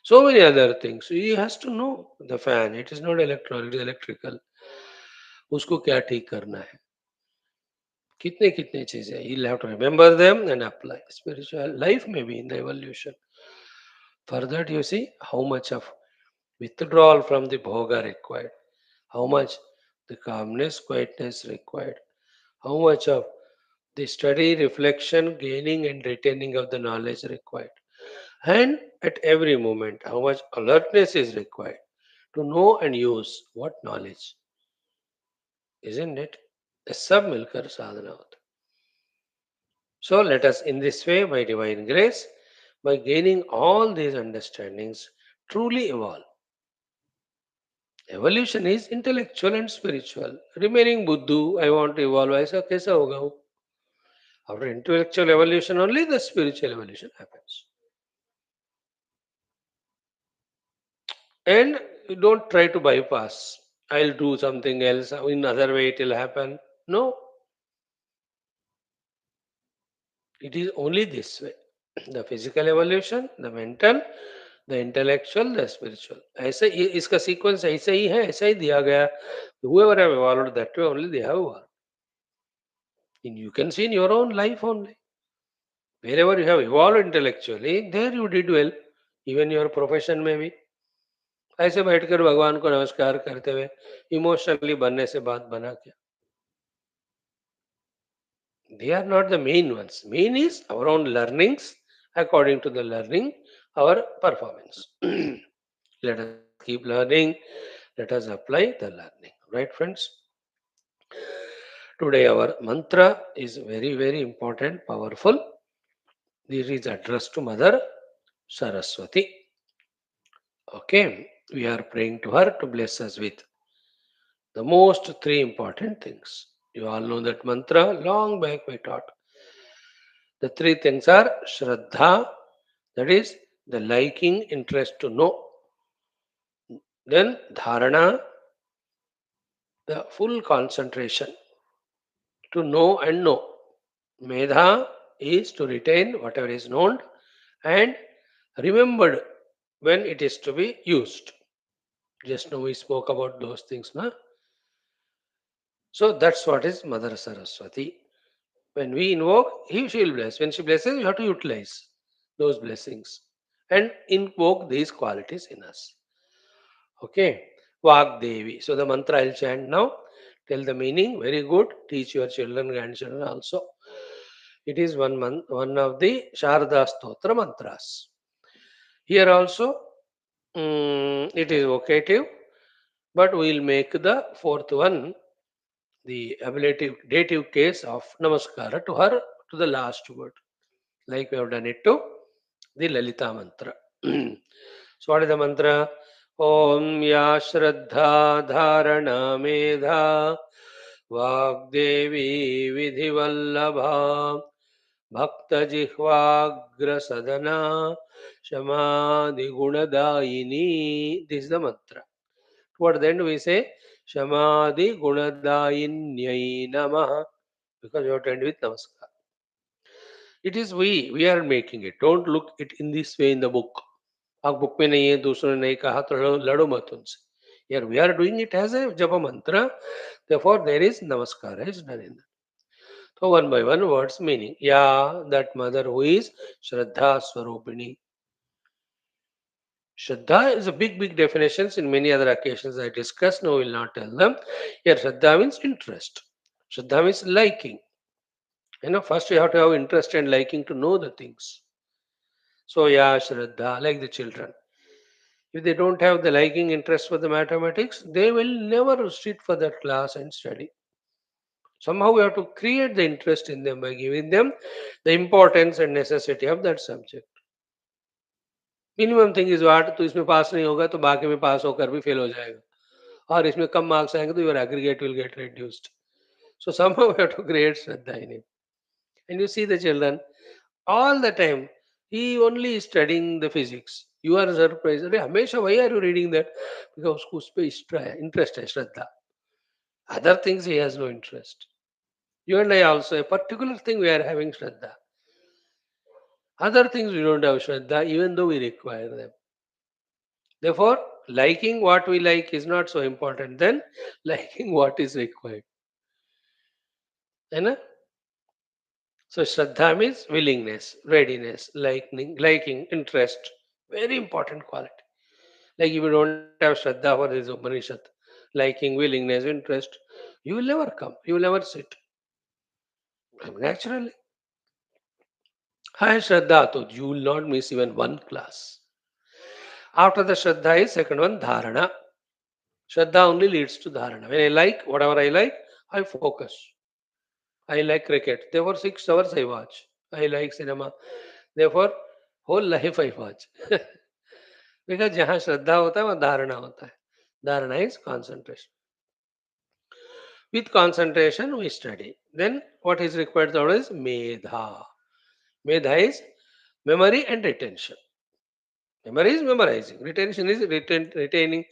A: So many other things. So he has to know the fan. It is not electronic, it is electrical. उसको क्या ठीक करना है? कितने कितने चीजें. You'll have to remember them and apply. Spiritual life may be in the evolution. For that, you see how much of withdrawal from the bhoga required, how much the calmness, quietness required, how much of the study, reflection, gaining and retaining of the knowledge required, and at every moment, how much alertness is required to know and use what knowledge, isn't it? ये सब मिलकर साधना होता है. So let us in this way, by divine grace, by gaining all these understandings, truly evolve. Evolution is intellectual and spiritual. Remaining Buddhu, I want to evolve. ऐसा कैसा होगा वो? After intellectual evolution, only the spiritual evolution happens. And you don't try to bypass. I'll do something else. In other way, it will happen. No, it is only this way. The physical evolution, the mental, the intellectual, the spiritual. ऐसे इसका sequence ऐसे ही है, ऐसा ही दिया गया. Whoever have evolved that way, only they have evolved. And you can see in your own life only. Wherever you have evolved intellectually, there you did well. Even your profession may be. ऐसे बैठकर भगवान को नमस्कार करते हुए emotionally बनने से बात बना क्या? They are not the main ones. Main is our own learnings. According to the learning, our performance. Let us keep learning. Let us apply the learning. Right, friends? Today our mantra is very, very important, powerful. This is addressed to Mother Saraswati. Okay, we are praying to her to bless us with the most three important things. You all know that mantra, long back we taught. The three things are Shraddha, that is the liking, interest to know. Then Dharana, the full concentration to know and know. Medha is to retain whatever is known and remembered when it is to be used. Just now we spoke about those things, na? So that's what is Mother Saraswati. When we invoke, she will bless. When she blesses, you have to utilize those blessings and invoke these qualities in us. Okay. Vagdevi. So the mantra I'll chant now. Tell the meaning. Very good. Teach your children, grandchildren also. It is one of the Sharda Stotra mantras. Here also, it is vocative, but we'll make the fourth one the ablative dative case of Namaskara to her to the last word, like we have done it to the Lalita mantra. So, what is the mantra? Om Ya Shraddha Dharana Medha Vagdevi Vidhivallabha Bhakta Jihvagra Sadhana Shamadhi Gunadayini. This is the mantra. Toward the end we say Shamadhi Gunadayinyai Namaha, because you have to end with Namaskar. It is we are making it. Don't look it in this way in the book. आप book में नहीं है, दूसरों ने नहीं कहा तो लड़ो मत उनसे. Here we are doing it as a japa mantra. Therefore, there is namaskara is done in that. So one by one words meaning. Yeah, that mother who is Shraddha Swarupini. Shraddha is a big, big definitions in many other occasions I discussed. No, I will not tell them. Here, Shraddha means interest. Shraddha means liking. First you have to have interest and liking to know the things. So, yeah, Shraddha, like the children. If they don't have the liking interest for the mathematics, they will never sit for that class and study. Somehow we have to create the interest in them by giving them the importance and necessity of that subject. Minimum thing is what, तो इसमें पास नहीं होगा तो बाकी में पास होकर भी fail हो जाएगा, और इसमें कम मार्क्स आएंगे तो your aggregate will get reduced. So somehow we have to create Shraddha in him. And you see the children all the time. He only is studying the physics. You are surprised. अरे हमेशा why are you reading that? Because उसको उस पे interest है, श्रद्धा. Other things he has no interest. You and I also, a particular thing we are having Shraddha. Other things we don't have Shraddha, even though we require them. Therefore, liking what we like is not so important than liking what is required. You know? So Shraddha means willingness, readiness, liking, interest. Very important quality. Like if you don't have Shraddha for this Upanishad, liking, willingness, interest, you will never come. You will never sit. Naturally. High Shraddha, so you will not miss even one class. After the Shraddha is second one, Dharana. Shraddha only leads to Dharana. When I like whatever I like, I focus. I like cricket. Therefore, 6 hours I watch. I like cinema. Therefore, whole life I watch. Because जहाँ श्रद्धा होता है वहाँ धारणा होता है. Dharana is concentration. With concentration, we study. Then, what is required is medha. Medha is memory and retention. Memory is memorizing. Retention is retaining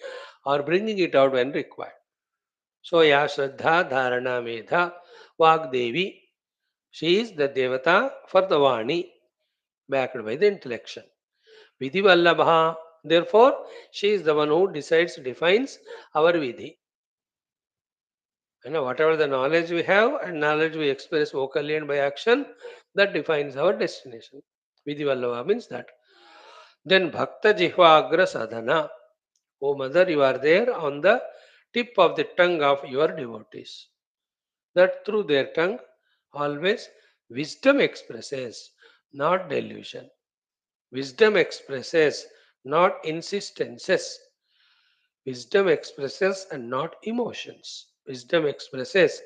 A: or bringing it out when required. So, ya Shraddha, Dharana, Medha, Vagdevi. She is the Devata for the Vani, backed by the intellection. Vidhi Vallabha. Therefore, she is the one who decides, defines our Vidhi. Whatever the knowledge we have and knowledge we express vocally and by action, that defines our destination. Vidhi Vallabha means that. Then Bhakta Jihvagra Sadhana. O mother, you are there on the tip of the tongue of your devotees. That through their tongue always wisdom expresses, not delusion. Wisdom expresses, not insistences. Wisdom expresses and not emotions. Wisdom expresses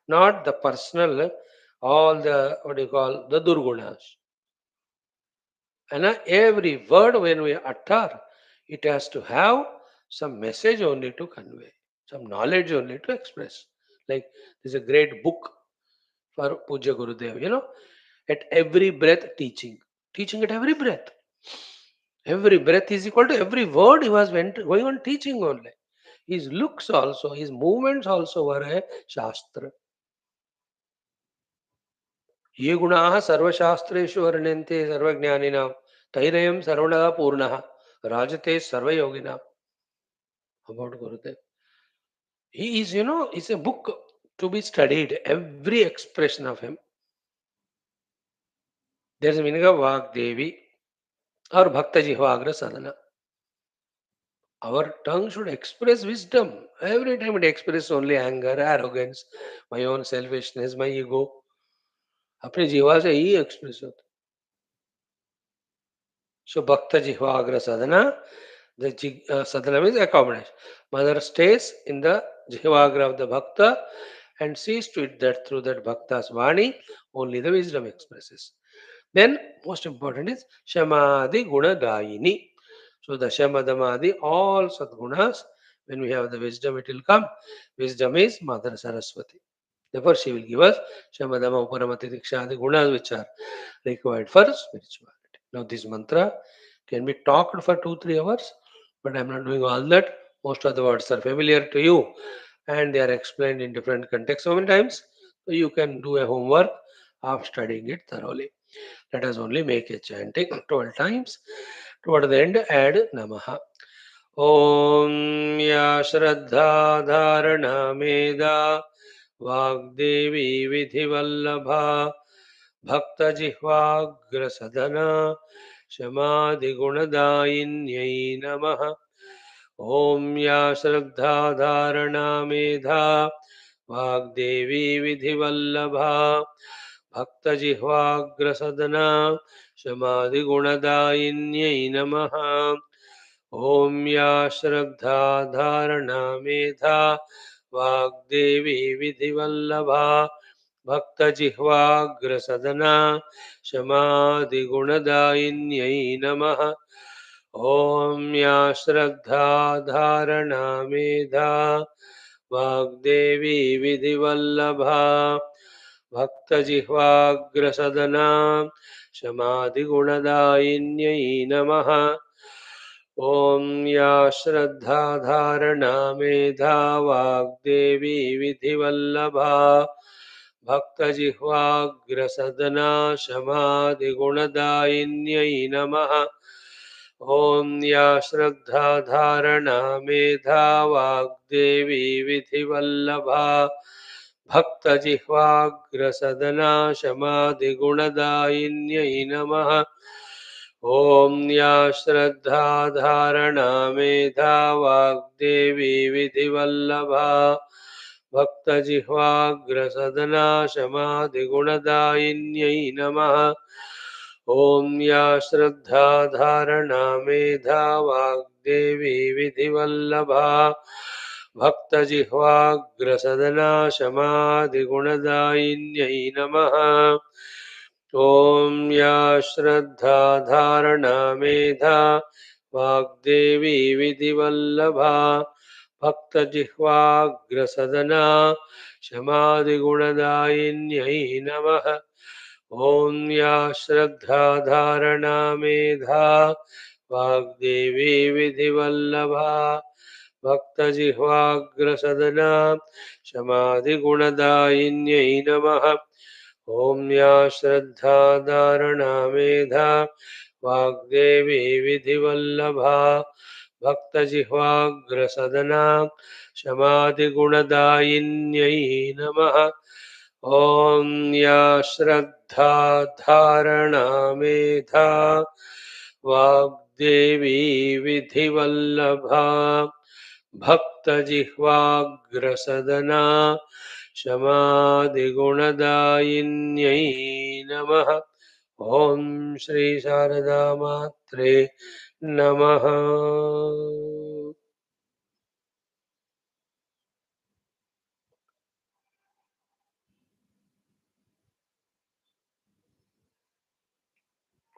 A: not the personal, all the, what do you call, the durgunas. And every word when we utter, it has to have some message only to convey, some knowledge only to express. Like there's a great book for Puja Gurudev, at every breath teaching. Teaching at every breath. Every breath is equal to every word he was going on teaching only. His looks also, his movements also were a Shastra. ये गुणाः सर्वशास्त्रेषु वर्ण्यन्ते सर्वज्ञानिनां तैरयं सर्वणः पूर्णः राजते सर्वयोगिनां. About Gurudev. He is, it's a book to be studied, every expression of him. There is a meaning of Vagdevi or Bhakta Jihvagra Sadhana. Our tongue should express wisdom. Every time it expresses only anger, arrogance, my own selfishness, my ego. अपने जीवा से ही express होता. So Bhakta Jihvagra Sadhana, the sadhana means accommodation. Mother stays in the Jihvagra of the Bhakta and sees to it that through that Bhakta's Vani, only the wisdom expresses. Then, most important is Shamadhi Guna Dayini. So the Shamadhamadi, all Sadgunas, when we have the wisdom, it will come. Wisdom is Mother Saraswati. Therefore, she will give us Shamadama Uparamati Diksha, the gunas which are required for spirituality. Now, this mantra can be talked for 2-3 hours, but I am not doing all that. Most of the words are familiar to you and they are explained in different contexts so many times. So, you can do a homework of studying it thoroughly. Let us only make a chanting 12 times. Toward the end, add Namaha. Om Ya Shraddha Dharana Meda Vagdevi Vidhivallabha Bhakta Jihvagra Sadhana Shamadhi Gunadayinyai Namaha. Om Ya Shraddha Dharana Medha Vagdevi Vidhivallabha Bhakta Jihvagra Sadhana Shamadhi Gunadayinyai Namaha. Om Ya Shraddha Dharana Medha Vagdevi Vidhivallabha Bhakta Jihvagra Sadhana Shamadhi Gunadayinyai Namaha. Om Ya Shraddha Dharana Medha Vagdevi Vidhivallabha Bhakta Jihvagra Sadhana Shamadhi Gunadayinyai Namaha. Om Ya Shraddha Dharana Medha Vagdevi Vidhivallabha भक्तजिह्वाग्रसदना शमादिगुणदायिन्यै नमः। ॐ या श्रद्धा धारणा मेधा वाग्देवी विधिवल्लभा भक्तजिह्वाग्रसदना शमादिगुणदायिन्यै नमः। ॐ या श्रद्धा धारणा मेधा वाग्देवी विधिवल्लभा भक्तजिह्वाग्रसदना शमादिगुणदायिन्यै नमः। ॐ या श्रद्धा धारणा मेधा वाग्देवी विधिवल्लभा भक्तजिह्वाग्रसदना शमादिगुणदायिन्यै नमः। ॐ या श्रद्धा धारणा मेधा वाग्देवी विधिवल्लभा भक्तजिह्वाग्रसदना शमादिगुणदायिन्यै नमः। ॐ या श्रद्धा धारणा मेधा वाग्देवी विधिवल्लभा भक्तजिह्वाग्रसदना शमादिगुणदायिन्यै नमः। ॐ या श्रद्धा धारणा मेधा वाग्देवी विधिवल्लभा भक्तजिह्वाग्रसदना शमादिगुणदायिन्यै नमः। ॐ या श्रद्धा धारणा मेधा वाग्देवी विधिवल्लभा भक्तजिह्वाग्रसदना शमादिगुणदायिन्यै नमः। ॐ श्री शारदा मात्रे नमः।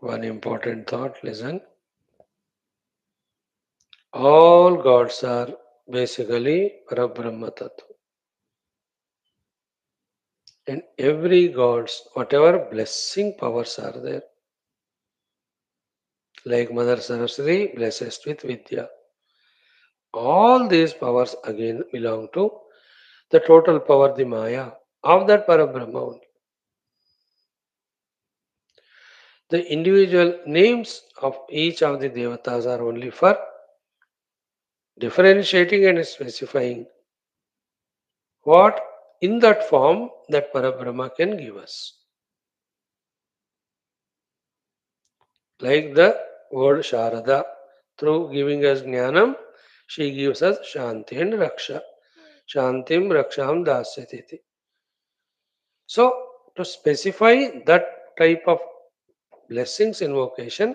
A: One important thought, listen. All gods are basically Parabrahma Tattva. And every gods, whatever blessing powers are there, like Mother Saraswati blesses with Vidya. All these powers again belong to the total power, the Maya, of that Parabrahma only. The individual names of each of the devatas are only for differentiating and specifying what in that form that Parabrahma can give us. Like the word Sharada, through giving us Jnanam, she gives us Shanti and Raksha. Shantim Raksham Dasyatiti. So, to specify that type of blessings invocation,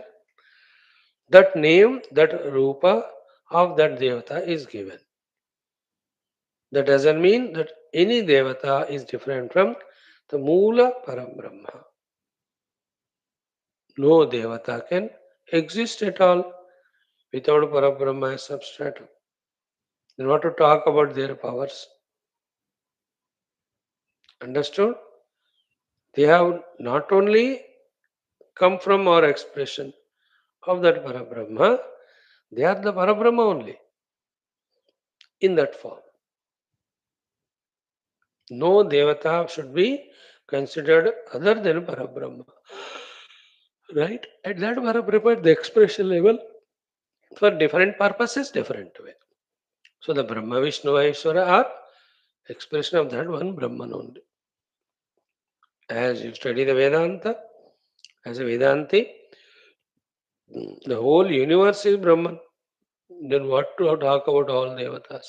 A: that name, that rupa of that devata is given. That doesn't mean that any devata is different from the Moola Parabrahma. No devata can exist at all without Parabrahma as substratum. Then what to talk about their powers? Understood? They have not only come from our expression of that Parabrahma, they are the Parabrahma only in that form. No devata should be considered other than Parabrahma. Right? At that Parabrahma, the expression level for different purposes, different way. So the Brahma, Vishnu, Ishvara are expression of that one Brahman only. As you study the Vedanta, as a Vedanti, the whole universe is Brahman. Then what to talk about all devatas?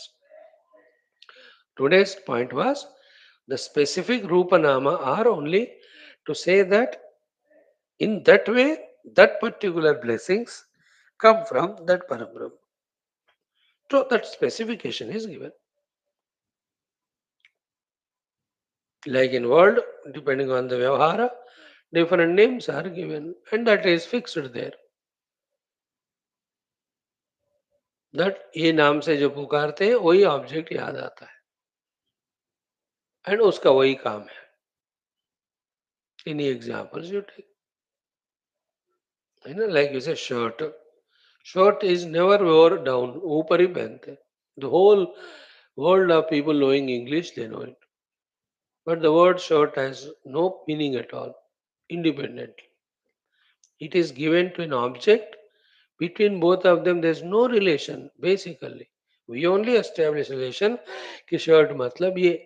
A: Today's point was the specific Rupa Nama are only to say that in that way, that particular blessings come from that Parabrahma. So that specification is given. Like in world, depending on the Vyavahara, different names are given and that is fixed there. That ये नाम से जो पुकारते हैं वही object याद आता है एंड उसका वही काम है. Any examples you take? Like you say shirt. Shirt is never wore down. ऊपर ही पहनते. The whole world of people knowing English, they know it. But the word shirt has no meaning at all, independently. It is given to an object. Between both of them, there is no relation, basically. We only establish relation कि shirt मतलब ये.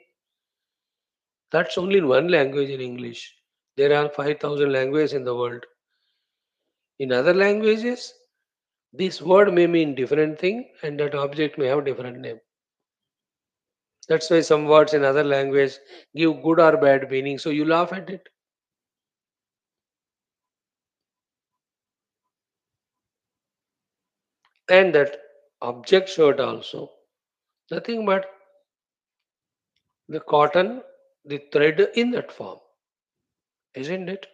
A: That's only in one language in English. There are 5,000 languages in the world. In other languages, this word may mean different thing and that object may have different name. That's why some words in other language give good or bad meaning. So you laugh at it. And that object shirt also. Nothing but the cotton, the thread in that form. Isn't it?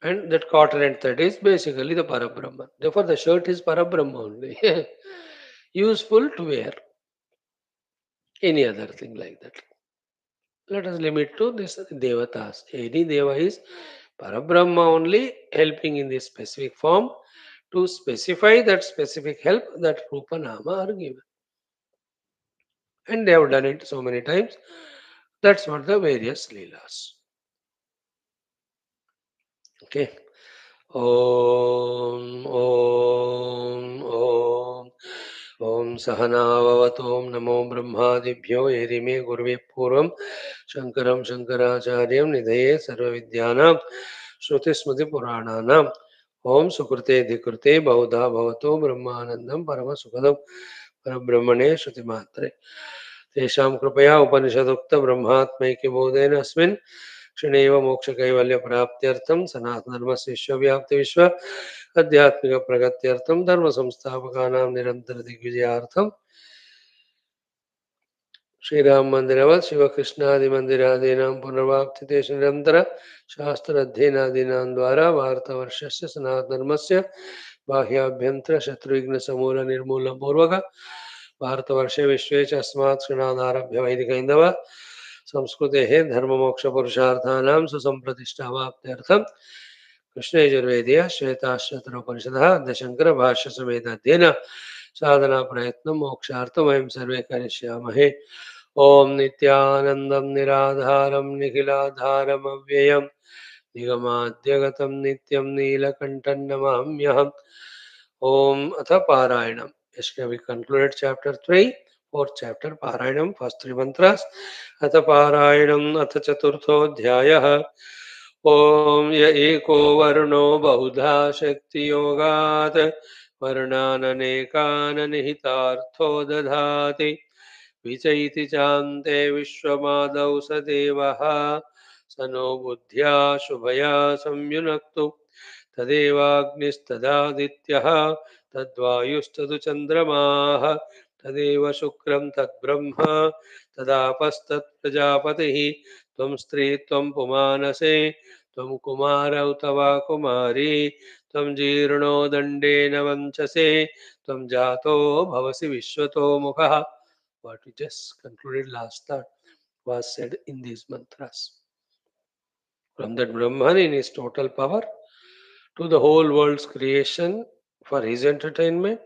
A: And that cotton and thread is basically the Parabrahman. Therefore, the shirt is Parabrahma only. Useful to wear. Any other thing like that. Let us limit to this Devatas. Any Deva is Parabrahma only, helping in this specific form to specify that specific help that Rupa Nama are given. And they have done it so many times. That's what the various Leelas. Okay. Om, Om, Om. Om Sahanavavatu Om Namo Brahmadibhyo Erime Guruve Purvam Shankaram Shankaracharyam Nidhaye Sarva Vidyanam Shruti Smriti Purananam Om Sukrute Dhikrute Baudha Bhavato Brahmanandam Parama Sukadam Parabrahmane Shruti Matre Tesham Kripaya Upanishadukta Brahmatmaiki Bodhena Asmin क्षणेव मोक्ष कैवल्य प्राप्त्यर्थम सनातन धर्म से विश्वव्याप्ति विश्व आध्यात्मिक प्रगत्यर्थम धर्म संस्थापकानां निरंतर दिग्विजयार्थम श्रीराम मंदिरवत् शिवकृष्णादि मंदिरादीनां पुनर्वाप्तितेषु निरंतर शास्त्र अध्ययनादीनां द्वारा भारतवर्षस्य सनातन धर्मस्य बाह्याभ्यंतर शत्रुघ्न समूल निर्मूल पूर्वक भारतवर्षे विश्वे च अस्मात् क्षणादारभ्य वैदिक हिंदव संस्कृतेः धर्ममोक्षपुरुषार्थानां सुसंप्रतिष्ठावाप्त्यर्थं कृष्णयजुर्वेदीय श्वेताश्वतरोपनिषदः दशंकर भाष्य समेताध्ययन साधना प्रयत्न मोक्षार्थं वयं सर्वे करिष्यामहे ओम नित्यानन्दं निराधारं निखिलाधारम् अव्ययम् निगमाद्यगतं नित्यं नीलकण्ठं नमाम्यहम् ओम अथ पारायणम्. Yesterday we concluded chapter 3, fourth chapter Parayanam, first three mantras. अथ पारायणम् अथ चतुर्थोऽध्यायः. ॐ य एको वर्णो बहुधा शक्तियोगात् वर्णाननेकान् निहितार्थो दधाति विचैति चान्ते विश्वमादौ स देवः स नो बुद्ध्या शुभया संयुनक्तु तदेवाग्निस्तदादित्यः तद्वायुस्तदु चन्द्रमाः तदेव शुक्रं तद्ब्रह्म तदापस्तत्प्रजापतिः त्वं स्त्री त्वं पुमानसे त्वं कुमार उत वा कुमारी त्वं जीर्णो दण्डेन वञ्चसे त्वं जातो भवसि विश्वतो मुखः. What we just concluded last thought was said in these mantras. From that Brahman in his total power to the whole world's creation for his entertainment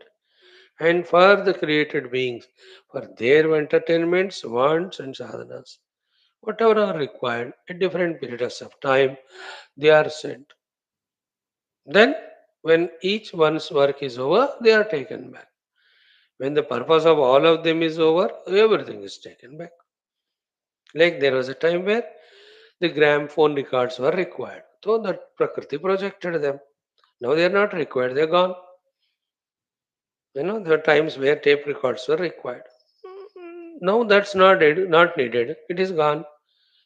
A: and for the created beings for their entertainments, wants, and sadhanas. Whatever are required at different periods of time, they are sent. Then, when each one's work is over, they are taken back. When the purpose of all of them is over, everything is taken back. Like there was a time where the gramophone records were required. So that Prakriti projected them. Now they are not required, they are gone. There are times where tape records were required. Now that's not needed. It is gone.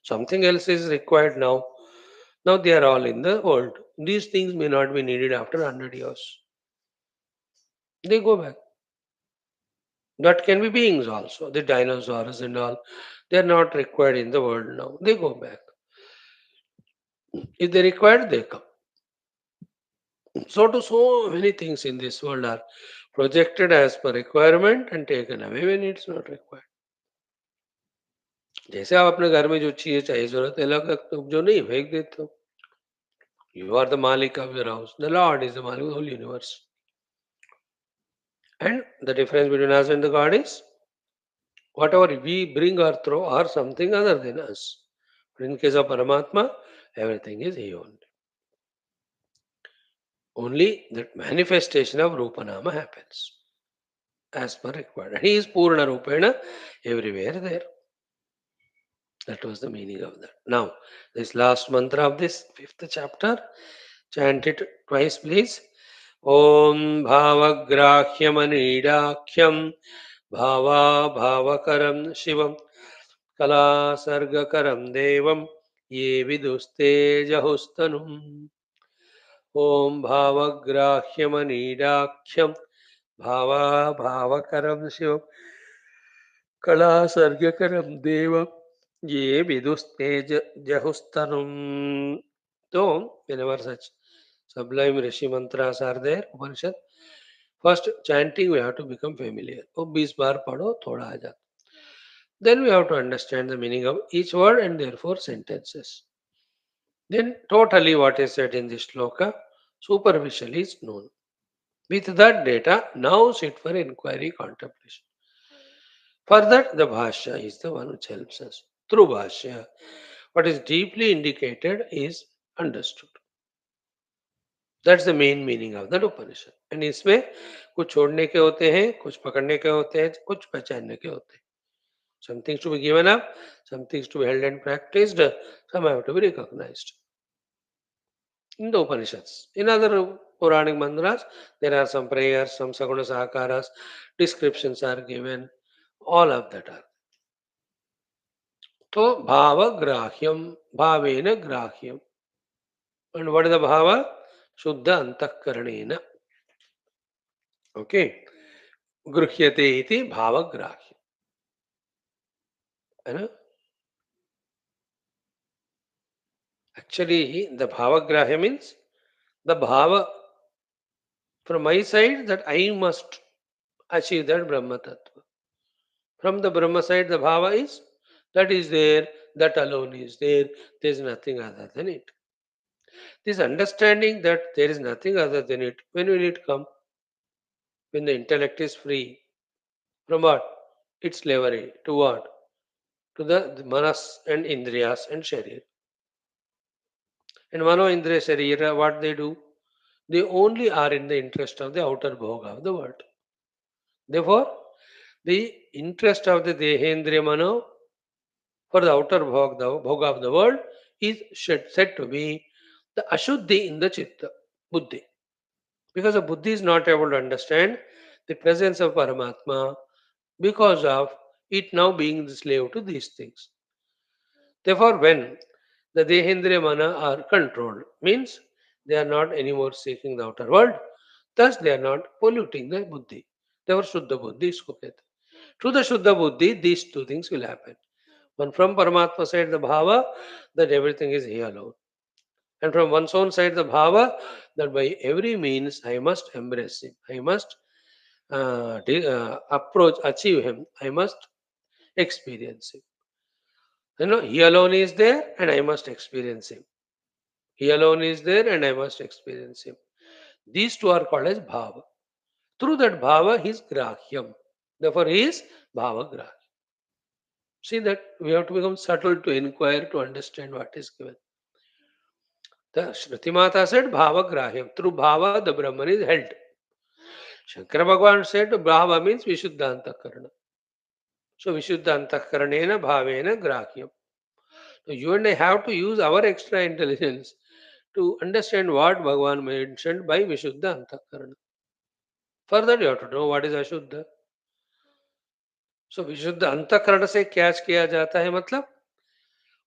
A: Something else is required now. Now they are all in the world. These things may not be needed after 100 years. They go back. That can be beings also. The dinosaurs and all. They are not required in the world now. They go back. If they required, they come. So many things in this world are projected as per requirement and taken away when it's not required. जैसे आप अपने घर में जो चीज चाहिए जरूरत है लग तो जो नहीं फेंक देते हो. You are the Malik of your house. The Lord is the Malik of the whole universe. And the difference between us and the God is Whatever we bring or throw are something other than us. But in case of Paramatma, everything is He only. Only that manifestation of Rupanama happens as per required. And He is Purna Rupena everywhere there. That was the meaning of that. Now, this last mantra of this fifth chapter, chant it twice, please. Om Bhavagrahyamanidakyam Bhava Bhavakaram Shivam Kala Sargakaram Devam Ye Viduste Jahustanum. Om Bhavagrahyamanidakyam Bhava Bhavakaram Shivam Kala Sargakaram Devam Ye Viduste Jahustanum. So, whenever such sublime Rishi mantras are there, Upanishad, first chanting we have to become familiar. Oh, 20 बार पढ़ो थोड़ा आ जाता. Then we have to understand the meaning of each word and therefore sentences. Then totally what is said in this shloka superficially is known. With that data, now sit for inquiry contemplation. For that, the Bhashya is the one which helps us. Through Bhashya, what is deeply indicated is understood. That's the main meaning of that Upanishad. And इसमें कुछ छोड़ने के होते हैं, कुछ पकड़ने के होते हैं, कुछ पहचानने के होते हैं. Some things to be given up, some things to be held and practiced, some have to be recognized. In the Upanishads. In other Puranic mantras, there are some prayers, some saguna sahakaras, descriptions are given, all of that are. So, bhava grahyam, bhavena grahyam. And what is the bhava? Shuddha antakaranena. Okay. Gruhyate iti bhava grahyam. You know? Actually, the bhava grahya means the bhava from my side that I must achieve that Brahma Tattva. From the Brahma side, the bhava is that is there, that alone is there, there is nothing other than it. This understanding that there is nothing other than it, when will it come? When the intellect is free. From what? Its slavery. To what? To the manas and indriyas and sharir. And mano, indriya, sharira, what they do? They only are in the interest of the outer bhoga of the world. Therefore, the interest of the dehendriya mano for the outer bhoga of the world is said to be the ashuddhi in the chitta, buddhi. Because the buddhi is not able to understand the presence of Paramatma because of it now being the slave to these things. Therefore, when the Dehendriya Mana are controlled, means they are not anymore seeking the outer world, thus they are not polluting the buddhi. Therefore, Shuddha Buddhi is Kupet. Through the Shuddha Buddhi, these two things will happen. One from Paramatma side, the Bhava, that everything is He alone. And from one's own side, the Bhava, that by every means I must embrace Him. I must approach, achieve Him. I must experience Him. He alone is there and I must experience Him. He alone is there and I must experience Him. These two are called as Bhava. Through that Bhava, He is Grahyam. Therefore, He is Bhava Grahyam. See that we have to become subtle to inquire to understand what is given. The Shruti Mata said Bhava Grahyam. Through Bhava, the Brahman is held. Shankara Bhagavan said Bhava means Vishuddha Antakaranam. So Vishuddha Antakaranena Bhavena Grahyam. So you and I have to use our extra intelligence to understand what Bhagavan mentioned by Vishuddha Antakarana. Further, you have to know what is Ashuddha. So विशुद्ध अंतःकरण से catch किया जाता है मतलब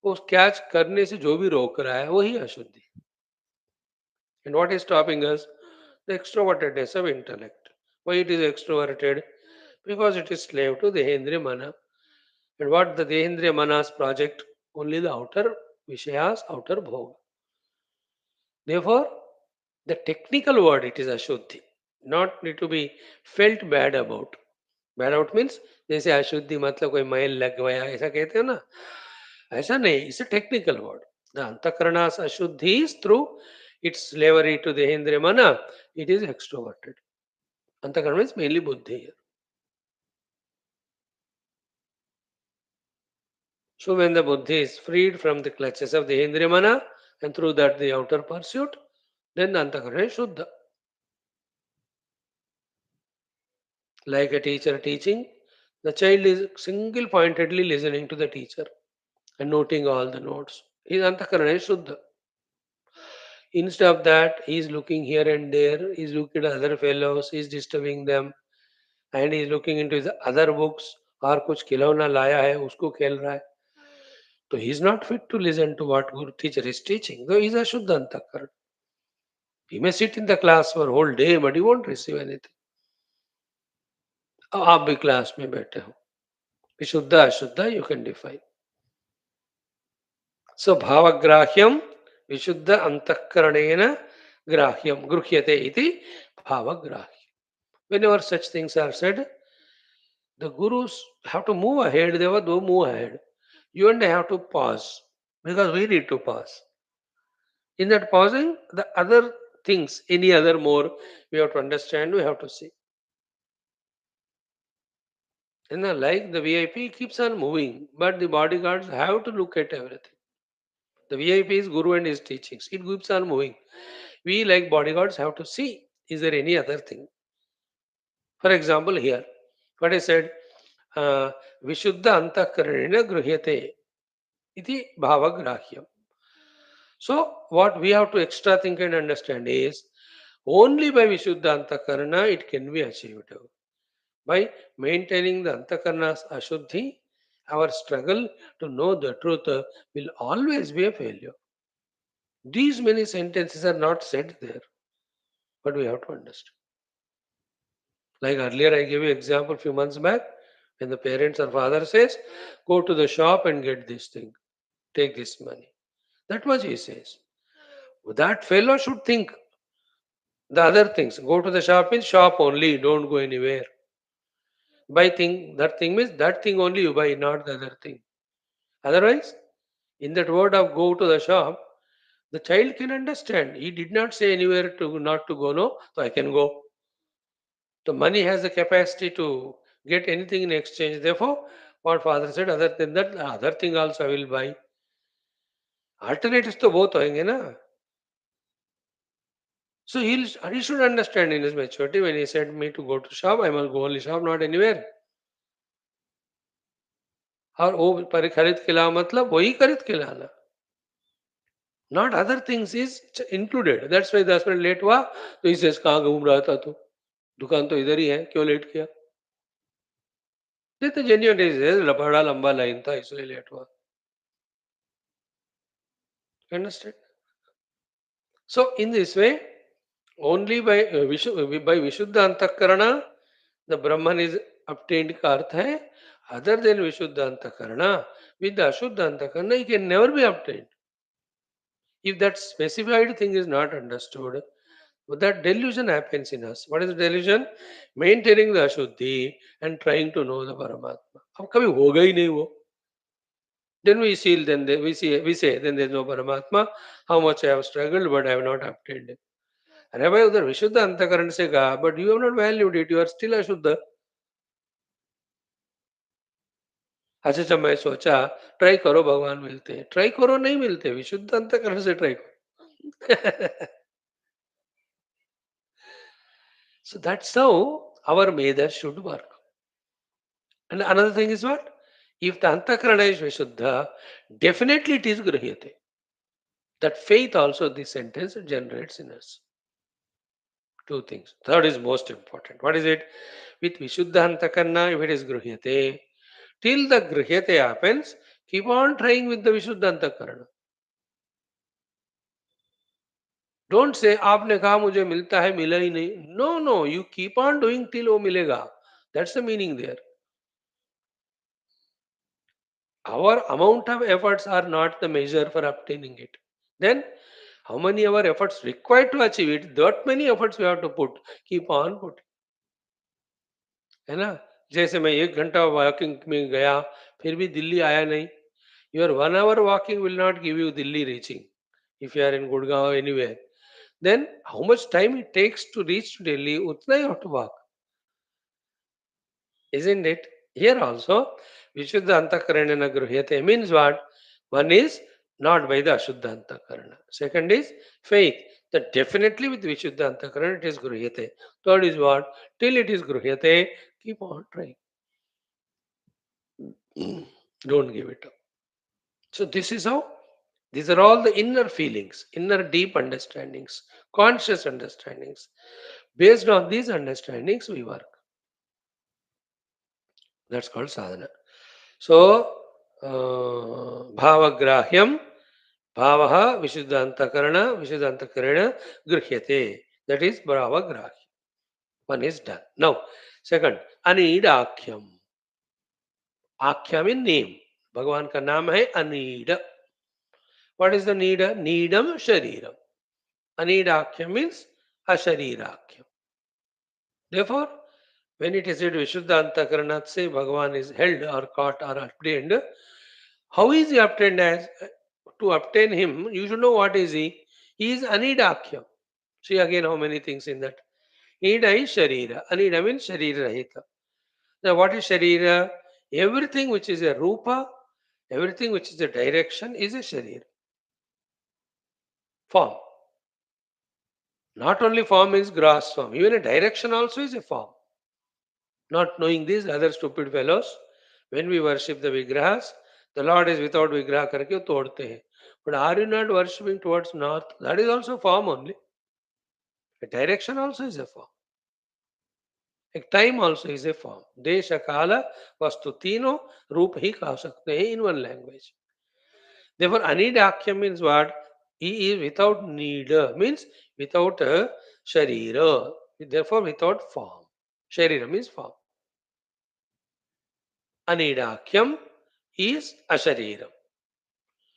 A: उस catch करने से जो भी रोक रहा है वही अशुद्धि. And what is stopping us? The extrovertedness of intellect. Why it is extroverted? Because it is slave to the Dehendriya Mana. And what the Dehendriya Mana's project? Only the outer Vishayas, outer Bhoga. Therefore, the technical word it is Ashuddhi. Not need to be felt bad about. Bad out means जैसे अशुद्धि मतलब कोई मैल लग गया ऐसा कहते हैं ना, ऐसा नहीं. It's a technical word. The अंतःकरणास अशुद्धि is through its slavery to देहेंद्रिय mana, it is extroverted. अंतःकरण मीन्स मेनली बुद्धि. So when the buddhi is freed from the clutches of the indriya mana and through that the outer pursuit, then the antakarana is shuddha. Like a teacher teaching, the child is single pointedly listening to the teacher and noting all the notes. His antakarana is shuddha. Instead of that, he is looking here and there, he is looking at other fellows, he is disturbing them, and he is looking into his other books और कुछ खिलौना लाया है उसको खेल रहा है. So he is not fit to listen to what Guru teacher is teaching. Though he is a Shuddha Antakarana. He may sit in the class for whole day, but he won't receive anything. अब आप भी class में बैठे हो, विशुद्ध अशुद्ध you can define. So भावग्राह्यम विशुद्ध अंतःकरणेन grahyam gruhyate iti bhavagrahya. Whenever such things are said, the gurus have to move ahead, they have to move ahead. You and I have to pause because we need to pause. In that pausing, the other things, any other more, we have to understand, we have to see. And like the VIP keeps on moving, but the bodyguards have to look at everything. The VIP is Guru and his teachings. It keeps on moving. We, like bodyguards, have to see, is there any other thing? For example, here, what I said, Vishuddha Antakaranena Gruhyate iti Bhavagrahyam. So, what we have to extra think and understand is only by Vishuddha Antakarana it can be achieved. By maintaining the Antakarana's Ashuddhi, our struggle to know the truth will always be a failure. These many sentences are not said there, but we have to understand. Like earlier, I gave you example few months back when the parents or father says, "Go to the shop and get this thing, take this money." That much he says. That fellow should think the other things. Go to the shop means shop only, don't go anywhere. Buy thing, that thing means that thing only you buy, not the other thing. Otherwise, in that word of go to the shop, the child can understand. He did not say anywhere to not to go, no, so I can go. The money has the capacity to get anything in exchange. Therefore, what father said, other than that, other thing also I will buy. Alternatives to both होंगे ना. So he should understand in his maturity when he said me to go to shop, I must go only shop, not anywhere. और वो पर खरीद के ला मतलब वही खरीद के लाना. Not other things is included. That's why the husband late हुआ तो he says कहाँ घूम रहा था तू, दुकान तो इधर ही है, क्यों लेट किया? नहीं तो genuine reason है, बड़ा लंबा लाइन था इसलिए लेट हुआ. Understand? So in this way, only by by Vishuddha Antakarana, the Brahman is obtained का अर्थ है. Other than Vishuddha Antakarana, with the Ashuddha Antakarana, he can never be obtained. If that specified thing is not understood, that delusion happens in us. What is the delusion? Maintaining the Ashuddhi and trying to know the Paramatma. अब कभी होगा ही नहीं वो. Then we see, we say, then there is no Paramatma. How much I have struggled, but I have not obtained it. अरे भाई उधर विशुद्ध अंतकरण से कहा, but you have not valued it, you are still अशुद्ध. अच्छा अच्छा मैं सोचा ट्राई करो भगवान मिलते हैं, ट्राई करो नहीं मिलते, विशुद्ध अंतकरण से ट्राई करो. So that's how our Vedas should work. And another thing is what? If the antakarana is Vishuddha, definitely it is Grahyate. That faith also this sentence generates in us. Two things. Third is most important. What is it? With Vishuddha Antakarana, if it is Grahyate, till the Grahyate happens, keep on trying with the Vishuddha Antakarana. Don't say, आपने कहा मुझे मिलता है, मिला ही नहीं. No, no, you keep on doing till वो मिलेगा. That's the meaning there. Our amount of efforts are not the measure for obtaining it. Then, how many our efforts required to achieve it, that many efforts we have to put. Keep on putting. है ना? जैसे मैं 1 घंटा walking में गया, फिर भी दिल्ली आया नहीं. Your 1 hour walking will not give you Delhi reaching. If you are in Gurgaon or anywhere, then how much time it takes to reach to Delhi, utna you have to walk. Isn't it? Here also, Vishuddha Antakaranena Gruhyate means what? One is not by the Ashuddha Antakarana. Second is faith. That definitely with Vishuddha Antakarana it is Gruhyate. Third is what? Till it is Gruhyate, keep on trying. Don't give it up. So this is how, these are all the inner feelings, inner deep understandings, conscious understandings. Based on these understandings, we work. That's called sadhana. So, bhavagrahyam, bhavaha vishuddhantakarana grihyate. That is bhavagrahya. One is done. Now, second, anidakyam. Akhya means name. भगवान का नाम है अनीड. What is the needa? Needam shariram. Anidakyam means asharirakyam. Therefore, when it is said Vishuddha Antakaranat say Bhagavan is held or caught or obtained, how is he obtained? As to obtain him, you should know what is he. He is Anidakyam. See again how many things in that. Nida is Sharira. Anida means Sharira Rahita. Now what is Sharira? Everything which is a Rupa, everything which is a direction is a Sharira. Form. Not only form is gross form, even a direction also is a form. Not knowing these other stupid fellows, when we worship the Vigrahas, the Lord is without Vigraha karke todte hain. But are you not worshipping towards north? That is also form only. A direction also is a form. A time also is a form. Desha, Kala, Vastu, Tino, Roop hi kah sakte hain in one language. Therefore, Anidakya means what? He is without need, means without a Sharira. Therefore, without form. Sharira means form. Anidakyam is Ashariram.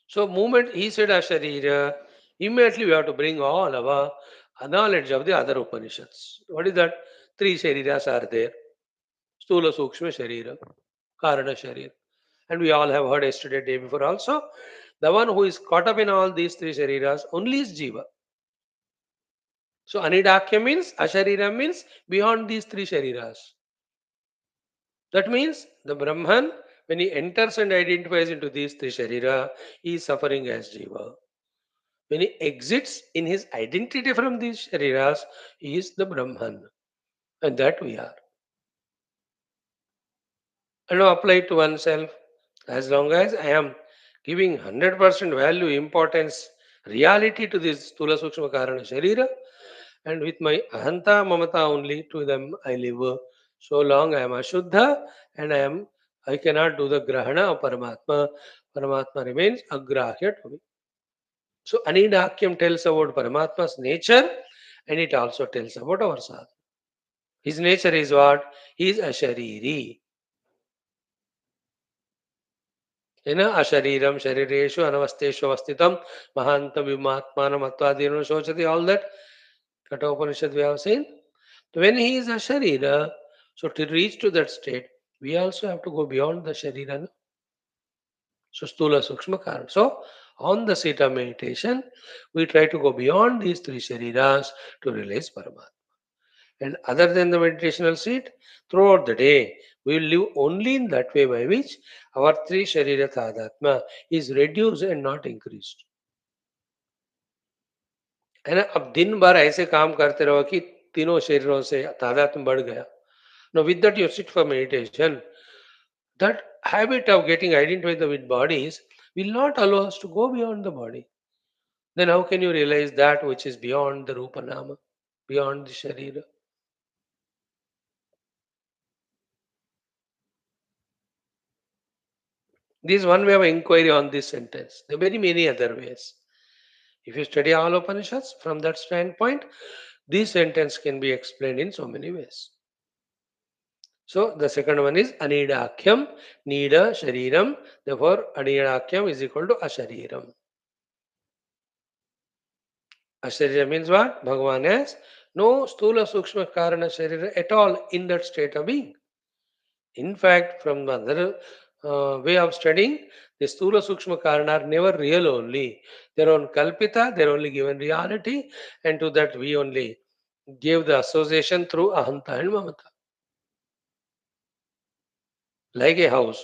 A: So, moment he said Asharira, immediately we have to bring all our knowledge of the other Upanishads. What is that? Three Shariras are there. Stula Sukshma Sharira, Karana Sharira. And we all have heard yesterday, day before also. The one who is caught up in all these three Shariras only is Jiva. So, Anidakya means, Asharira means beyond these three Shariras. That means the Brahman, when he enters and identifies into these three Sharira, he is suffering as Jiva. When he exits in his identity from these Shariras, he is the Brahman. And that we are. And now apply it to oneself. As long as I am giving 100% value, importance, reality to this Stula Sukshma Karana Sharira, and with my Ahanta Mamata only to them I live. So long I am Ashuddha and I cannot do the Grahana of Paramatma. Paramatma remains Agrahya to me. So Anidakyam tells about Paramatma's nature and it also tells about our sadhana. His nature is what? He is Ashariri. Ashariram, Sharireshu, Anavasteshu, Avastitam, Mahantam, Vimatmanam, Atvadino, Shochati, all that Kata Upanishad we have seen. So when he is a Sharira, so to reach to that state, we also have to go beyond the Sharira. No? So Stula Sukshma Karana. So on the seat of meditation, we try to go beyond these three Shariras to realize Paramatma. And other than the meditational seat, throughout the day, we will live only in that way by which our three Sharira Tadatma is reduced and not increased. है ना. अब दिन भर ऐसे काम करते रहो कि तीनों शरीरों से तादात्म्य बढ़ गया. Now with that you sit for meditation. That habit of getting identified with bodies will not allow us to go beyond the body. Then how can you realize that which is beyond the Rupa Nama, beyond the Sharira? This is one way of inquiry on this sentence. There are very many other ways. If you study all Upanishads from that standpoint, this sentence can be explained in so many ways. So the second one is Anidakyam, Nida Shariram. Therefore, Anidakyam is equal to Ashariram. Asharira means what? Bhagavan has no Stula Sukshma Karana Sharira at all in that state of being. In fact, from the other way of studying, the Stula Sukshma Karana are never real only. They're on Kalpita, they're only given reality, and to that we only give the association through Ahanta and Mamata. Like a house.